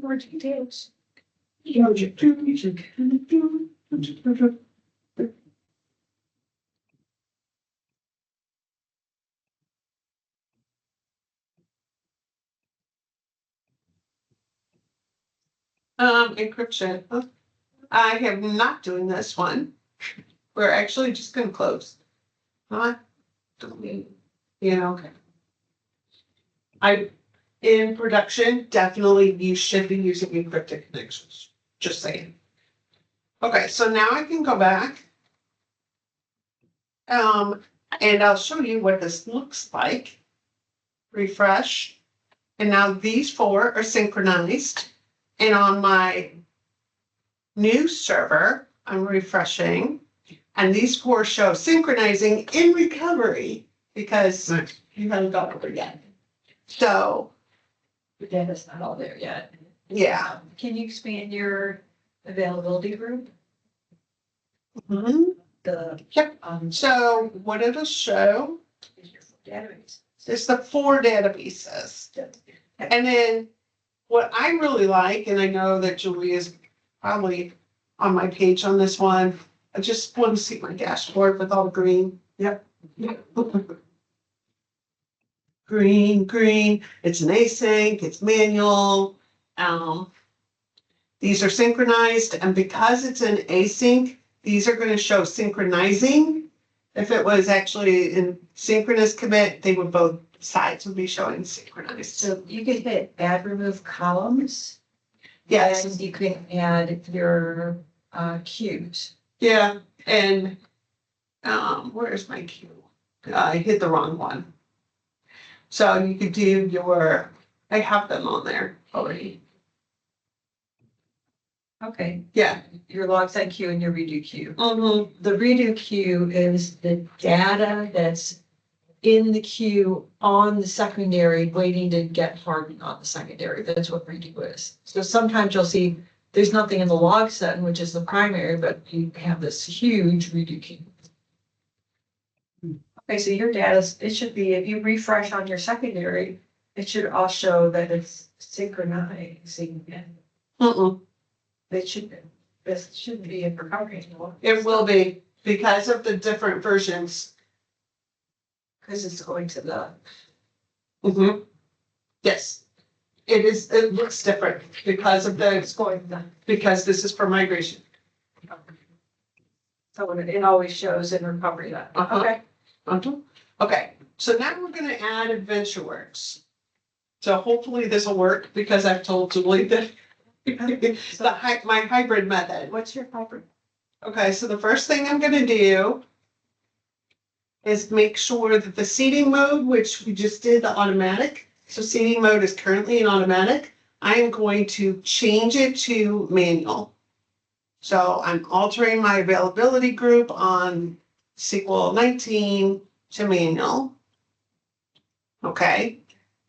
more details. Encryption. I am not doing this one. We're actually just gonna close. Okay. In production, definitely you should be using encrypted connections, just saying. Okay, so now I can go back. And I'll show you what this looks like. Refresh. And now these 4 are synchronized. And on my new server, I'm refreshing. And these 4 show synchronizing in recovery because you haven't got over yet. So, The data's not all there yet. yeah. Can you expand your availability group? Mhm. The, Yep. So what it'll show database. is the 4 databases. And then what I really like, and I know that Julie is probably on my page on this one, I just want to see my dashboard with all the green. Yep. Green, it's an async, it's manual. These are synchronized, and because it's an async, these are going to show synchronizing. If it was actually in synchronous commit, they would both sides would be showing synchronized. So you can hit add remove columns. Yes, And you can add your queues. yeah, and where's my queue? I hit the wrong one. So you could do your I have them on there already. Okay, Yeah. your logs on queue and your redo queue. Mm-hmm. The redo queue is the data that's in the queue on the secondary, waiting to get hardened on the secondary. That's what redo is. So sometimes you'll see there's nothing in the log set, which is the primary, but you have this huge redo queue. Okay, so your data, it should be, if you refresh on your secondary, it should all show that it's synchronizing. Mm-mm. This shouldn't be in recovery anymore. It will be because of the different versions. Because it's going to the, Mm-hmm. Yes. It is, it looks different because of it's the, going to the, because this is for migration. so it always shows in recovery that, Uh-huh. okay. Okay, so now we're gonna add AdventureWorks. So hopefully this will work because I've told Julie that my hybrid method. What's your hybrid? Okay, so the first thing I'm gonna do is make sure that the seating mode, which we just did, the automatic, so seating mode is currently in automatic. I am going to change it to manual. So I'm altering my availability group on SQL 19 to manual. Okay,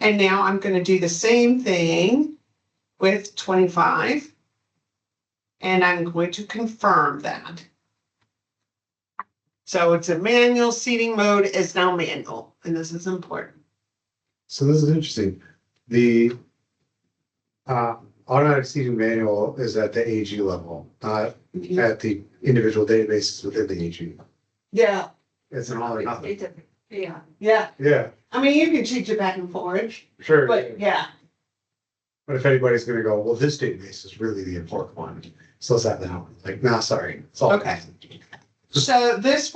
and now I'm gonna do the same thing with 25. And I'm going to confirm that. So it's a manual, seating mode is now manual, and this is important. So this is interesting. The automatic seating manual is at the AG level, not at the individual databases within the AG. Yeah, It's an all or nothing. Yeah. yeah. Yeah, I mean, you can change it back and forth, sure. but yeah. But if anybody's gonna go, well, this database is really the important one, so is that now? Like, nah, sorry. It's all. Okay. So this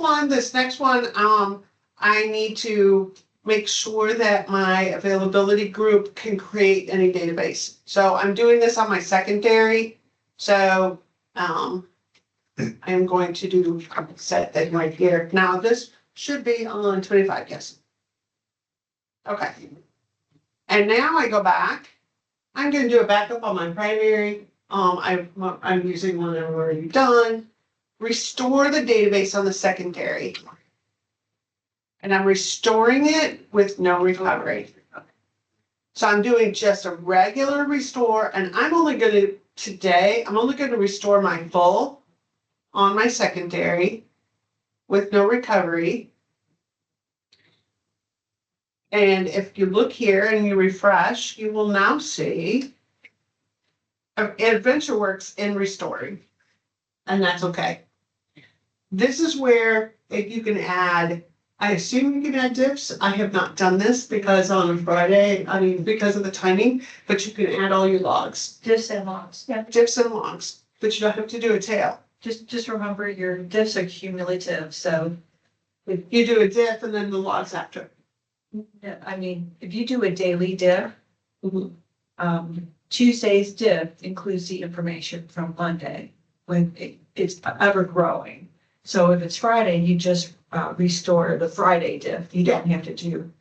next one, I need to make sure that my availability group can create any database. So I'm doing this on my secondary. So, I'm going to do set that right here. Now this should be on 25, yes. Okay. And now I go back. I'm gonna do a backup on my primary. I'm using one I've already done. Restore the database on the secondary. And I'm restoring it with no recovery. So I'm doing just a regular restore, and I'm only gonna restore my full on my secondary with no recovery. And if you look here and you refresh, you will now see AdventureWorks in restoring. And that's okay. This is where if you can add, I assume you can add diffs. I have not done this because on Friday, because of the timing, but you can add all your logs, Diffs and logs, yeah. diffs and logs, but you don't have to do a tail. Just remember your diffs are cumulative, so, You do a diff and then the logs after. I mean, if you do a daily diff, Mhm. Tuesday's diff includes the information from Monday, when it's ever growing. So if it's Friday, you just restore the Friday diff, you don't have to do.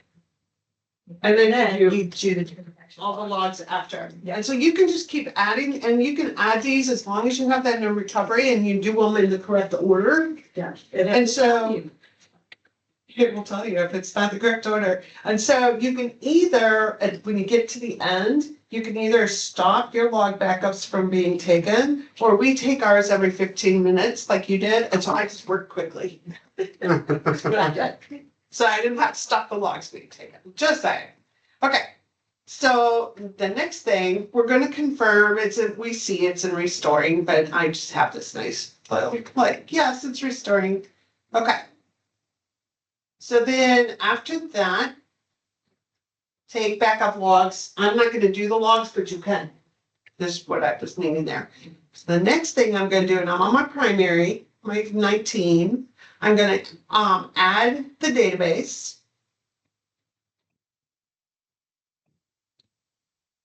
And then Then you you do the different all the logs after. Yeah. And so you can just keep adding, and you can add these as long as you have that no recovery and you do them in the correct order. Yeah. And so it will tell you if it's not the correct order. And so you can either, when you get to the end, you can either stop your log backups from being taken, or we take ours every 15 minutes like you did, and so I just work quickly. That's what I did. So I didn't have to stop the logs being taken, just saying. Okay, so the next thing, we're gonna confirm we see it's in restoring, but I just have this nice, like, yes, it's restoring. Okay. So then after that, take backup logs. I'm not gonna do the logs, but you can. This is what I was needing there. So the next thing I'm gonna do, and I'm on my primary, my 19, I'm gonna add the database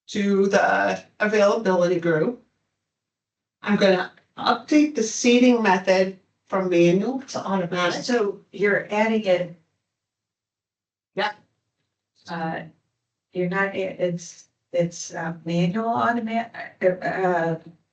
to the availability group. I'm gonna update the seating method from manual to automatic. So you're adding it. Yeah. You're not, it's it's manual automatic,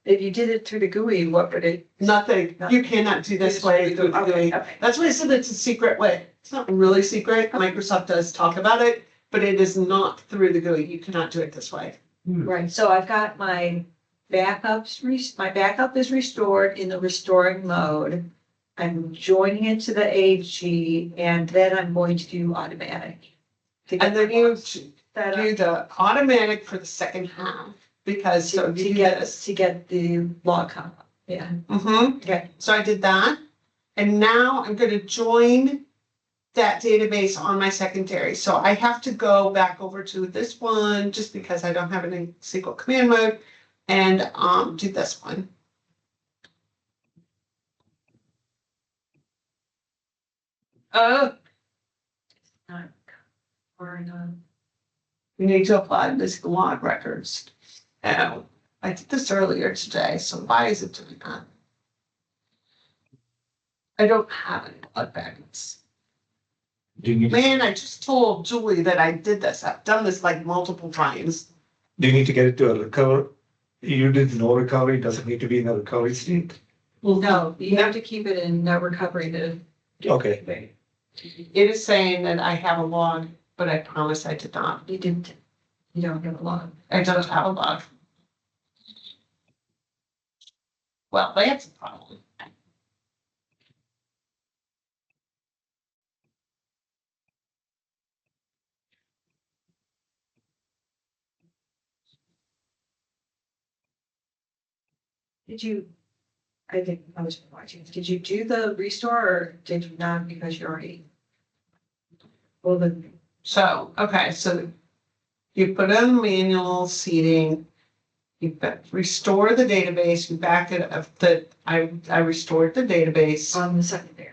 if you did it through the GUI, what would it? Nothing. You cannot do this way through the Okay, GUI. okay. That's why I said it's a secret way. It's not really secret. Microsoft does talk about it, but it is not through the GUI. You cannot do it this way. Right, so I've got my my backup is restored in the restoring mode. I'm joining it to the AG and then I'm going to do automatic. To get And then you set up do the automatic for the second half, because so if you do this. to get the log count. Yeah, Mm-hmm. okay. So I did that. And now I'm gonna join that database on my secondary. So I have to go back over to this one just because I don't have it in SQL command mode and do this one. Oh, Not, or not. we need to apply this log records. Oh, I did this earlier today, so why is it doing that? I don't have any log records. Do you need, Man, I just told Julie that I did this. I've done this like multiple times. do you need to get it to a recover? You did no recovery, does it need to be in a recovery state? No, you have to keep it in no recovery to. Okay. It is saying that I have a log, but I promise I did not. You didn't, you don't have a log. I don't have a log. Well, that's a problem. Did you, I think I was watching, did you do the restore or did you not because you already? Well, the, So, okay, so you put in manual seeding, you restore the database, you back it up, I restored the database on the secondary.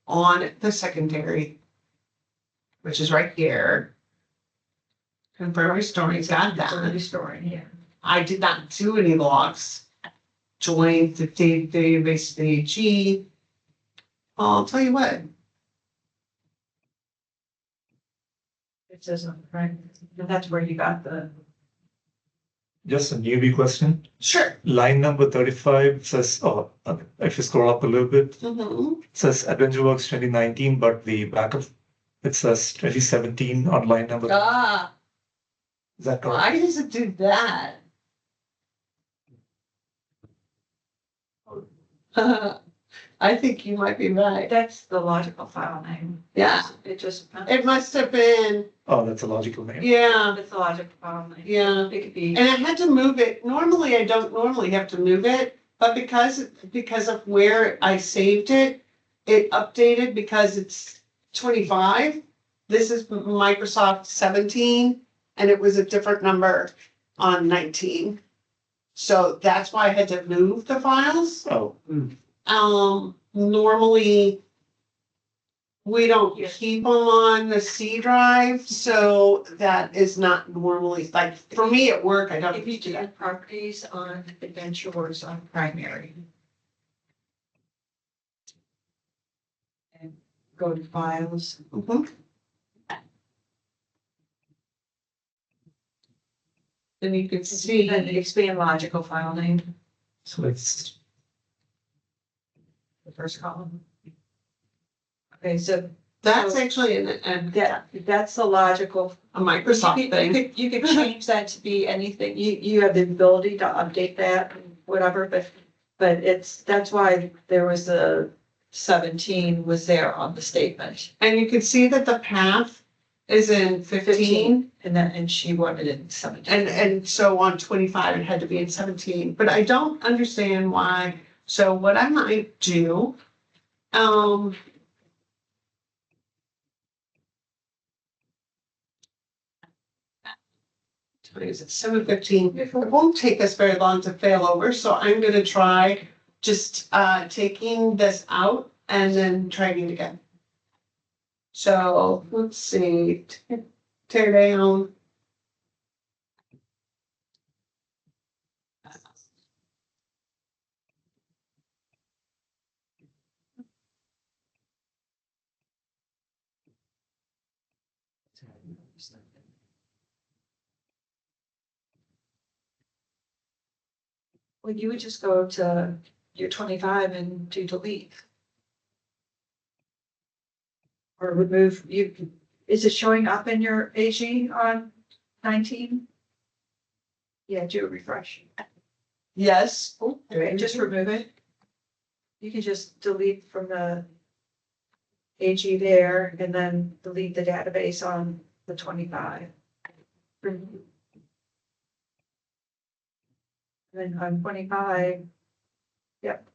on the secondary, which is right here. Confirm restoring, got that. Restoring, yeah. I did not do any logs. Joined the database, the AG. I'll tell you what, It says on the right, and that's where you got the. Just a newbie question. sure. Line number 35 says, if you scroll up a little bit, Mhm. it says AdventureWorks 2019, but the backup, it says 2017 on line number. Ah, Is that correct? why does it do that? I think you might be right. That's the logical file name. Yeah, It just. it must have been, Oh, that's a logical name. yeah, It's the logical file name. yeah. It could be. And I had to move it. Normally, I don't normally have to move it, but because of where I saved it, it updated because it's 25. This is Microsoft 17, and it was a different number on 19. So that's why I had to move the files. Oh, Normally we don't keep them on the C drive, so that is not normally, like, for me at work, I don't If you do do that. properties on AdventureWorks on primary. And go to files. Mhm. Then you can And see, expand logical file name, so it's, the first column. Okay, so that's actually an that's the logical. a Microsoft You thing. you could change that to be anything. You have the ability to update that, whatever, but that's why there was a 17 was there on the statement. And you can see that the path is in 15. And she wanted it in 17. And so on 25, it had to be in 17, but I don't understand why. So what I might do, is it 7:15? It won't take us very long to fail over, so I'm gonna try just taking this out and then trying it again. So let's see, tear down. Well, you would just go to your 25 and do delete. Or remove, is it showing up in your AG on 19? Yeah, do a refresh. Yes. Okay, just remove it. You can just delete from the AG there and then delete the database on the 25. And then on 25, yep.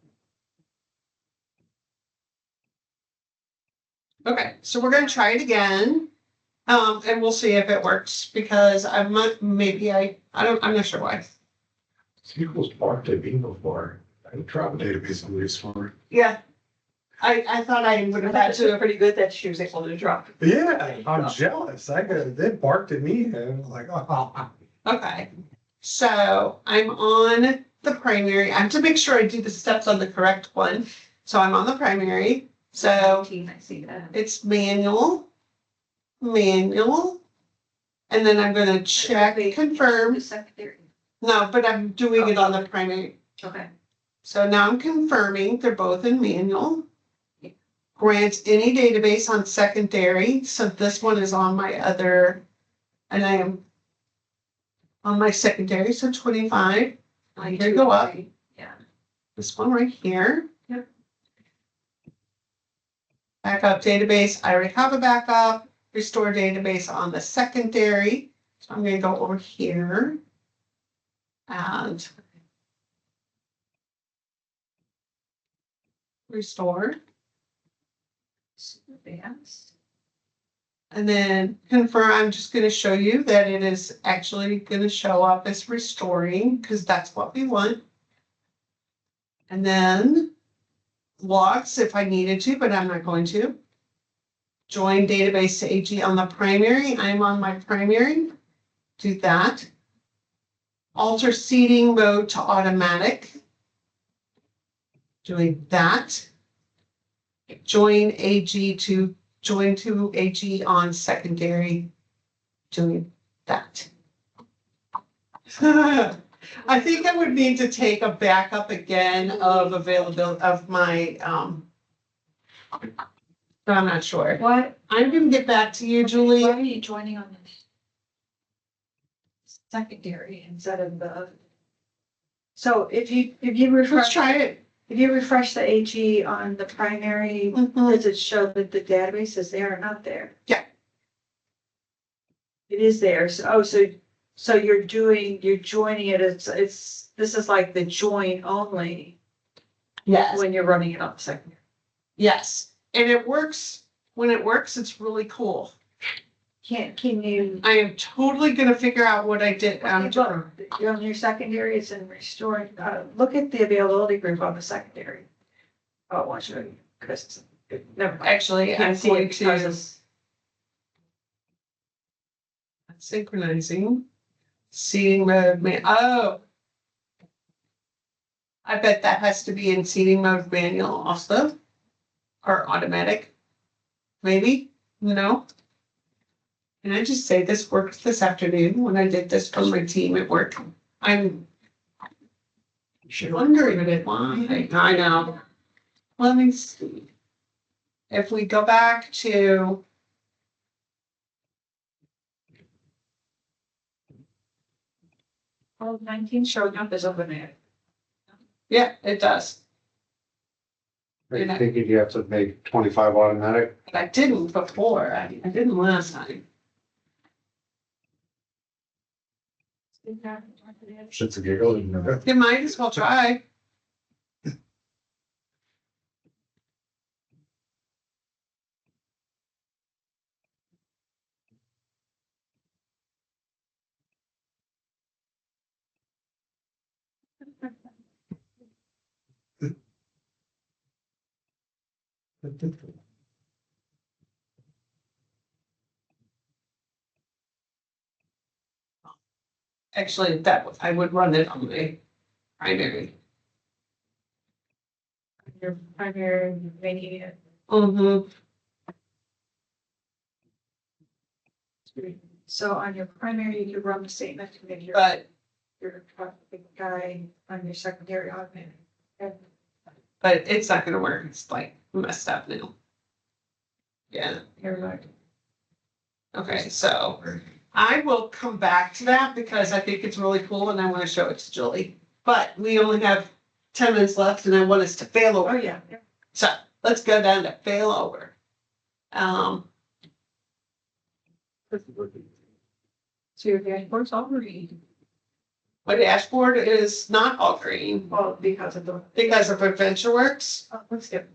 Okay, so we're gonna try it again. And we'll see if it works because I'm not, maybe I'm not sure why. SQL's barked at me before. I dropped a database on this for. Yeah. I thought I would have had to. Pretty good that she was able to drop. Yeah, I'm jealous. They barked at me and I'm like, oh. Okay, so I'm on the primary. I have to make sure I do the steps on the correct one. So I'm on the primary. So 19, I see that. it's manual, and then I'm gonna check, confirm. The secondary. No, but I'm doing it on the primary. Okay. So now I'm confirming they're both in manual. Grant any database on secondary. So this one is on my other, and I am on my secondary, so 25. I need to go up. Yeah. This one right here. Yep. Backup database, I already have a backup. Restore database on the secondary. So I'm gonna go over here. And restore. Advanced. And then confirm, I'm just gonna show you that it is actually gonna show up as restoring, because that's what we want. And then logs if I needed to, but I'm not going to. Join database to AG on the primary. I'm on my primary. Do that. Alter seeding mode to automatic. Doing that. Join AG to AG on secondary. Doing that. I think I would need to take a backup again of availability of my, but I'm not sure. What? I'm gonna get back to you, Why Julie. are you joining on this? Secondary instead of the. So if you Let's refresh, try it. if you refresh the AG on the primary, Mhm. does it show that the database is there or not there? Yeah. It is there. So you're joining it. This is like the join only Yes. when you're running it on the secondary. Yes. And it works. When it works, it's really cool. Can you? I am totally gonna figure out what I did. Look, on your secondary, it's in restoring, look at the availability group on the secondary. Oh, I want to show you, because never mind. Actually, I'm Can't see it going because to it's- synchronizing. Seeding mode, oh. I bet that has to be in seeding mode manual also. Or automatic. Maybe, no. Can I just say this worked this afternoon when I did this for my team at work? I'm wondering why. I know. Let me see. If we go back to. Oh, 19 showing up as open air. Yeah, it does. Are you thinking you have to make 25 automatic? But I didn't before. I didn't last time. Shit's a giggle. You might as well try. Actually, I would run it on my primary. Your primary making it. Mm-hmm. So on your primary, you could run the statement to make your. But your guy on your secondary augment. But it's not gonna work. It's like messed up now. Yeah, Here, look. okay, so I will come back to that because I think it's really cool and I want to show it to Julie. But we only have 10 minutes left and I want us to fail Oh, over. yeah. So let's go down to fail over. So your dashboard's all green. My dashboard is not all green Well, because of the. because of AdventureWorks. Let's get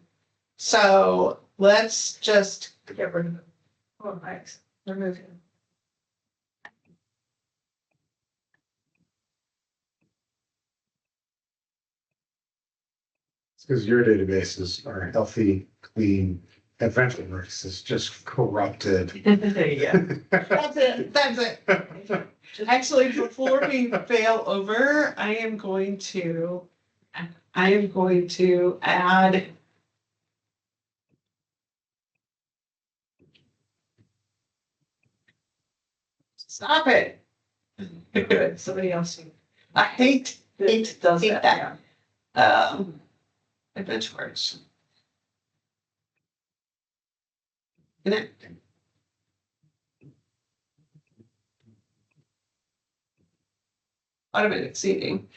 So let's just, rid of it. Oh, nice. Remove it. Because your databases are healthy, clean, AdventureWorks is just corrupted. Yeah. that's it. Actually, before we fail over, I am going to add. Stop it. Good, somebody else. I hate Does hate that, that. AdventureWorks. Connect. Automatic seating,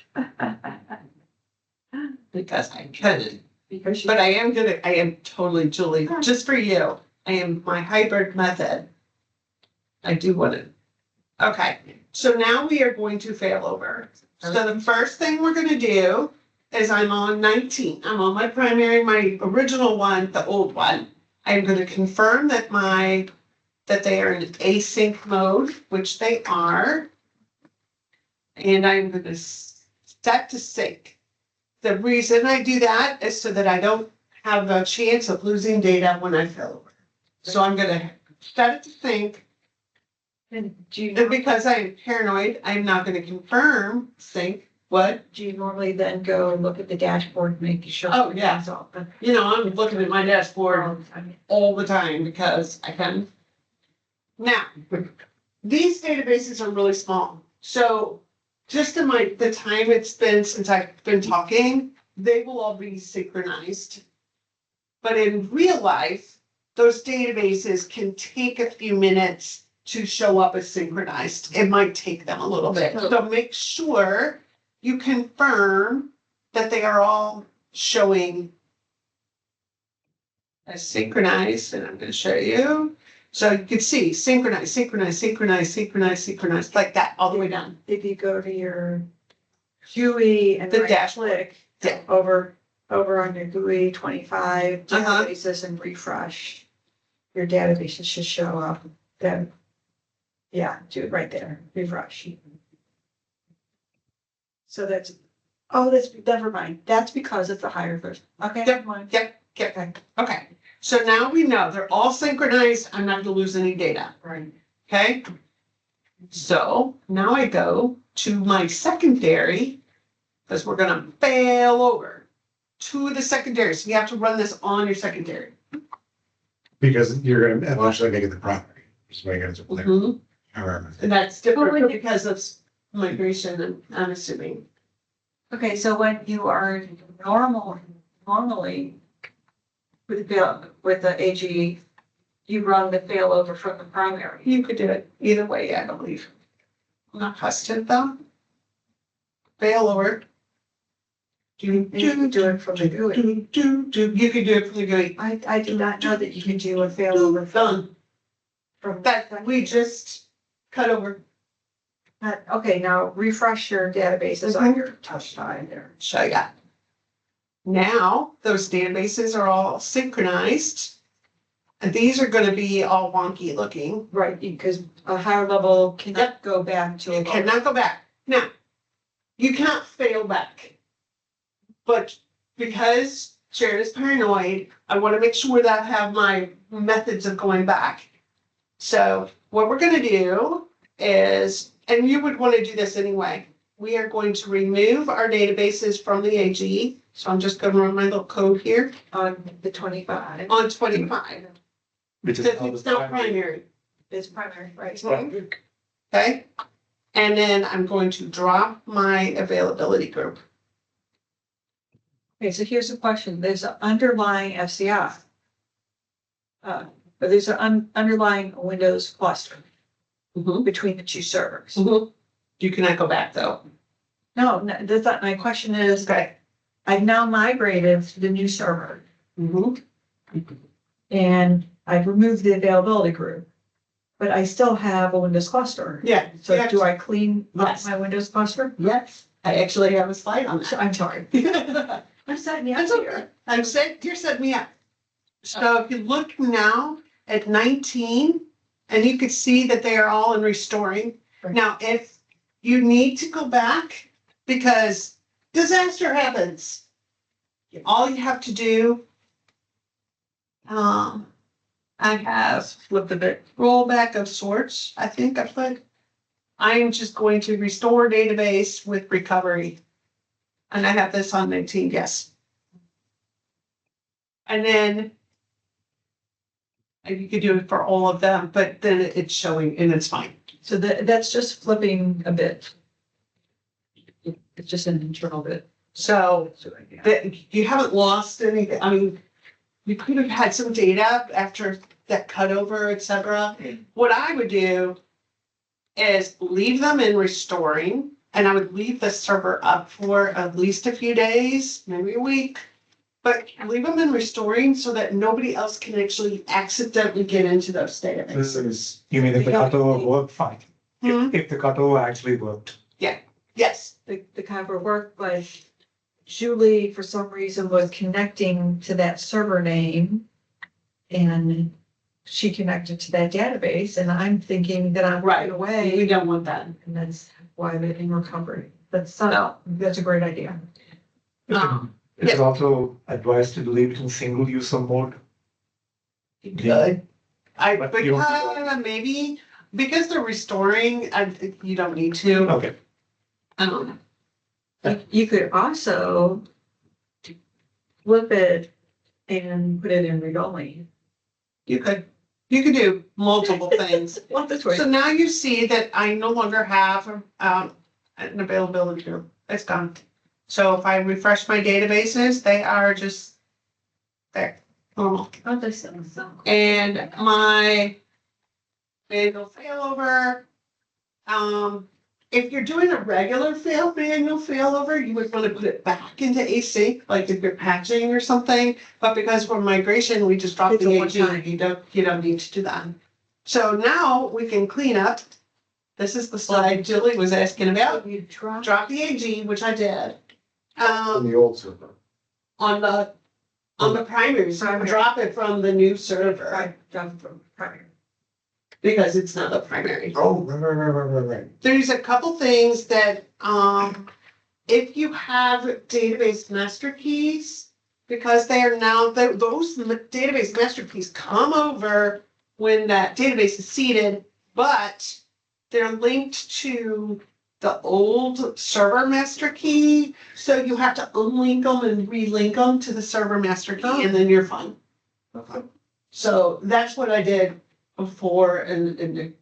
because I couldn't, Because but I am totally Julie, just for you. I am my hybrid method. I do want it. Okay, so now we are going to fail over. So the first thing we're gonna do is I'm on 19. I'm on my primary, my original one, the old one. I'm gonna confirm that they are in async mode, which they are. And I'm gonna set to sync. The reason I do that is so that I don't have a chance of losing data when I fail over. So I'm gonna set it to sync. And do you, And because I am paranoid, I'm not gonna confirm sync. What? do you normally then go and look at the dashboard, making sure? Oh, yeah. it's all good? You know, I'm looking at my dashboard all the time because I can. Now, these databases are really small. So just in the time it's been since I've been talking, they will all be synchronized. But in real life, those databases can take a few minutes to show up as synchronized. It might take them a little bit. So make sure you confirm that they are all showing as synchronized, and I'm going to show you. So you can see synchronize, synchronize, synchronize, synchronize, synchronize, like that, all the way down. If you go to your GUI and The right dashboard. click Yeah. over on your GUI 25 Uh-huh. databases and refresh, your databases should show up. Then, yeah, do it right there, refresh. So that's never mind. That's because it's a higher version. Okay, Yep. never mind. Yep, yep, okay. So now we know they're all synchronized. I'm not gonna lose any data, Right. okay? So now I go to my secondary, because we're gonna fail over to the secondary. So you have to run this on your secondary. Because you're gonna eventually make it the primary. Just make it clear. Mhm. However. And that's different because of migration, I'm assuming. Okay, so when you are normally with the AG, you run the failover from the primary. You could do it either way, I believe. I'm not hesitant though. Fail over. You can do it from the GUI. You could do it from the GUI. I did not know that you can do a failover Done. from. That we just cut over. Okay, now refresh your databases on your touch time there. Show ya. Now, those databases are all synchronized. And these are gonna be all wonky looking. Right, because a higher level cannot go back to. You cannot go back. Now, you cannot fail back. But because Sharon is paranoid, I wanna make sure that I have my methods of going back. So what we're gonna do is, and you would wanna do this anyway, we are going to remove our databases from the AG. So I'm just gonna run my little code here On the 25. on 25. Which is Because how it's the not primary, It's primary, right? okay? And then I'm going to drop my availability group. Okay, so here's the question. There's an underlying FCI. But there's an underlying Windows cluster between the two servers. You cannot go back though. No, that's not, my question is, Okay. I've now migrated to the new server Mm-hmm. and I've removed the availability group. But I still have a Windows cluster. Yeah. So yeah. do I clean up Yes. my Windows cluster? Yes. I actually have a slide on that. I'm sorry. I'm setting you up That's here. okay. I'm saying, you're setting me up. So if you look now at 19, and you could see that they are all in restoring. Right. Now, if you need to go back, because disaster happens, all you have to do, I have flipped a bit, rollback of sorts, I think I put. I'm just going to restore database with recovery. And I have this on 19, yes. And then you could do it for all of them, but then it's showing and it's fine. So that's just flipping a bit. It's just an internal bit. So that you haven't lost anything. I mean, you could have had some data after that cutover, et cetera. What I would do is leave them in restoring, and I would leave the server up for at least a few days, maybe a week. But leave them in restoring so that nobody else can actually accidentally get into those databases. You mean if the cutover worked fine? Hmm? If the cutover actually worked? Yes, The cover worked, but Julie, for some reason, was connecting to that server name. And she connected to that database, and I'm thinking that I'm right we away, don't want that. and that's why they're in recovery. That's a great idea. Is it also advised to leave it in single user mode? Good. But you don't- Because maybe, because they're restoring, you don't need to. Okay. You could also flip it and put it in read only. You could do multiple things. Well, that's right. So now you see that I no longer have an availability group. It's gone. So if I refresh my databases, they are just there, normal. Oh, this sounds so. And my manual failover, if you're doing a regular manual failover, you would want to put it back into async, like if you're patching or something. But because we're migration, we just dropped It's a the one-time. AG, you don't need to do that. So now we can clean up. This is the slide Julie was asking about. You drop. Drop the AG, which I did. On the old server. On the primary, so Primary. drop it from the new server, Drop from primary. because it's not the primary. Oh, right. There's a couple things that, if you have database master keys, because they are now, those database master keys come over when that database is seeded, but they're linked to the old server master key, so you have to unlink them and relink them to the server master key, and then you're fine. So that's what I did before in the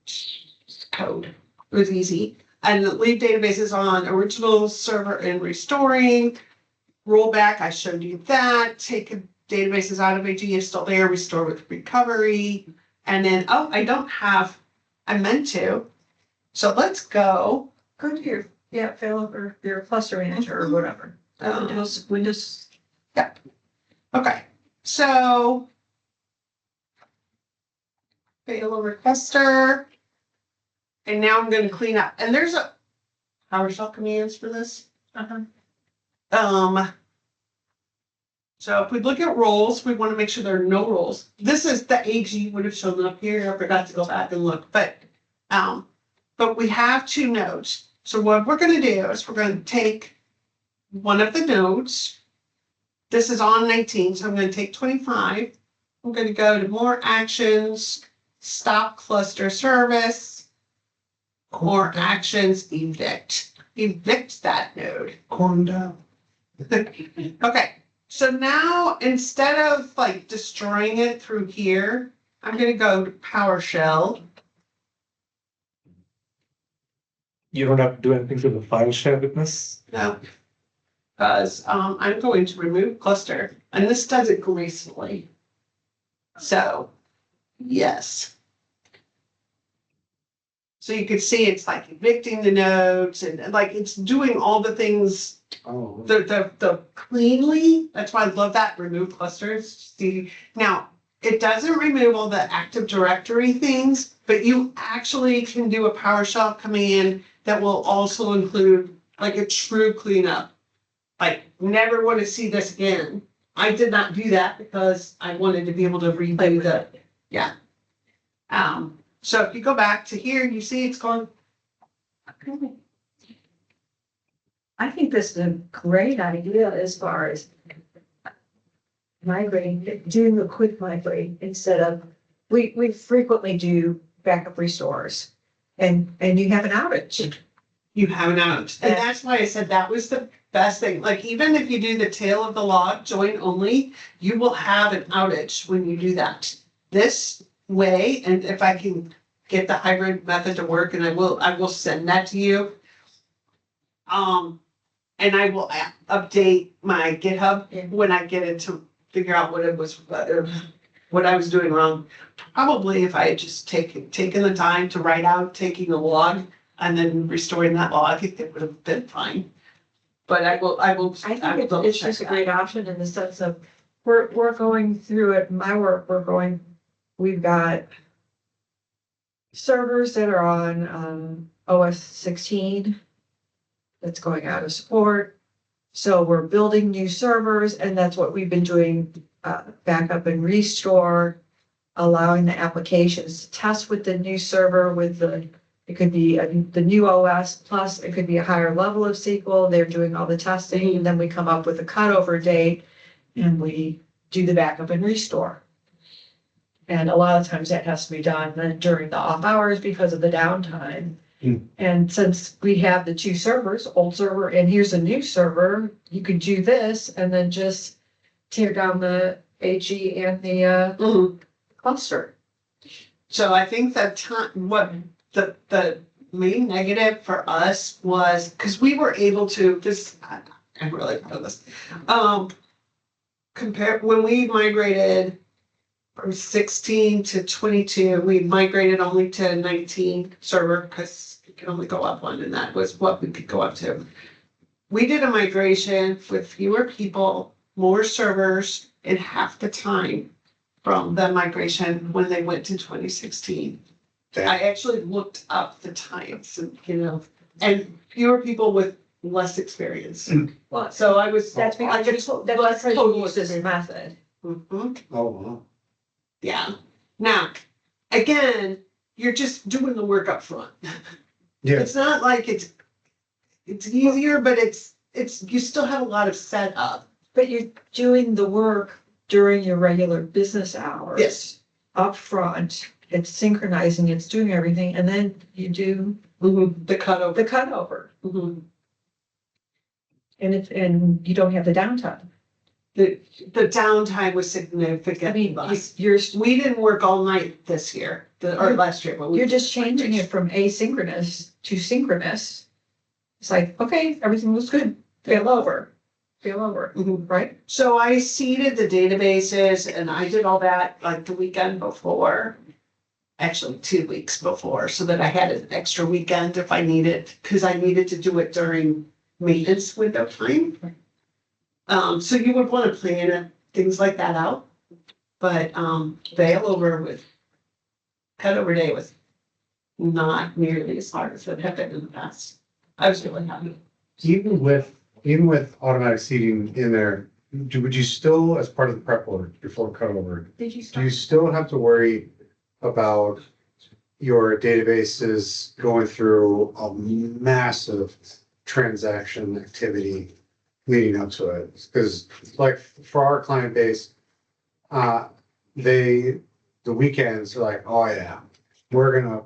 code. It was easy. And leave databases on original server and restoring. Rollback, I showed you that. Take databases out of AG, is still there, restore with recovery. And then, I meant to. So let's go. Go to your, failover, your cluster manager or whatever. Windows. Okay, so. Failover cluster. And now I'm gonna clean up, and there's a PowerShell commands for this. So if we look at roles, we want to make sure there are no roles. This is the AG would have shown up here. I forgot to go back and look, but we have two nodes. So what we're gonna do is we're gonna take one of the nodes. This is on 19, so I'm gonna take 25. I'm gonna go to more actions, stop cluster service, more actions, evict that node. Corn down. Okay, so now instead of like destroying it through here, I'm gonna go to PowerShell. You don't have to do anything to the file share witness. No. Because I'm going to remove cluster, and this does it gracefully. So, yes. So you can see it's like evicting the nodes and like it's doing all the things Oh, the cleanly. That's why I love that remove clusters. See, now it doesn't remove all the Active Directory things, but you actually can do a PowerShell command that will also include like a true cleanup. Like, never want to see this again. I did not do that because I wanted to be able to redo the, yeah. So if you go back to here, you see it's gone. I think this is a great idea as far as migrating, doing a quick migrate instead of, we frequently do backup restores. And you have an outage. You have an outage. And that's why I said that was the best thing. Like, even if you do the tail of the log, join only, you will have an outage when you do that. This way, and if I can get the hybrid method to work, and I will send that to you. And I will update my GitHub when I get it to figure out what I was doing wrong. Probably if I had just taken the time to write out taking a log and then restoring that log, it would have been fine. But I will I think it's just a great option in the sense of, we're going through it, my work, we've got servers that are on OS 16 that's going out of support. So we're building new servers, and that's what we've been doing, backup and restore, allowing the applications to test with the new server it could be the new OS, plus it could be a higher level of SQL. They're doing all the testing, and then we come up with a cutover date and we do the backup and restore. And a lot of times that has to be done then during the off hours because of the downtime. And since we have the two servers, old server and here's a new server, you could do this and then just tear down the AG and the cluster. So I think that what the main negative for us was, because we were able to, I'm really proud of this. Compare, when we migrated from 16 to 22, we migrated only to 19 server because you can only go up one, and that was what we could go up to. We did a migration with fewer people, more servers, in half the time from the migration when they went to 2016. I actually looked up the times, and fewer people with less experience. Well, So I was. that's because that's you use this method. Mhm. oh, wow. Yeah. Now, again, you're just doing the work up front. Yeah, It's not like it's easier, but it's you still have a lot of setup. But you're doing the work during your regular business hours. Yes. Up front, it's synchronizing, it's doing everything, and then you do The cutover. the cutover. Mhm. And you don't have the downtime. The downtime was I significant mean, less. you're We didn't work all night this year, or last year, but we. you're just changing it from asynchronous to synchronous. It's like, okay, everything looks good, fail over, Mhm. right? So I seeded the databases and I did all that like the weekend before. Actually, 2 weeks before, so that I had an extra weekend if I needed, because I needed to do it during maintenance window time. So you would want to plan things like that out. But failover with cutover day was not nearly as hard as it had been in the past. I was really happy. even with automatic seeding in there, would you still, as part of the prep work before cutover, Did you do you still have to worry about your databases going through a massive transaction activity leading up to it? Because like for our client base, the weekends are like, oh yeah, we're gonna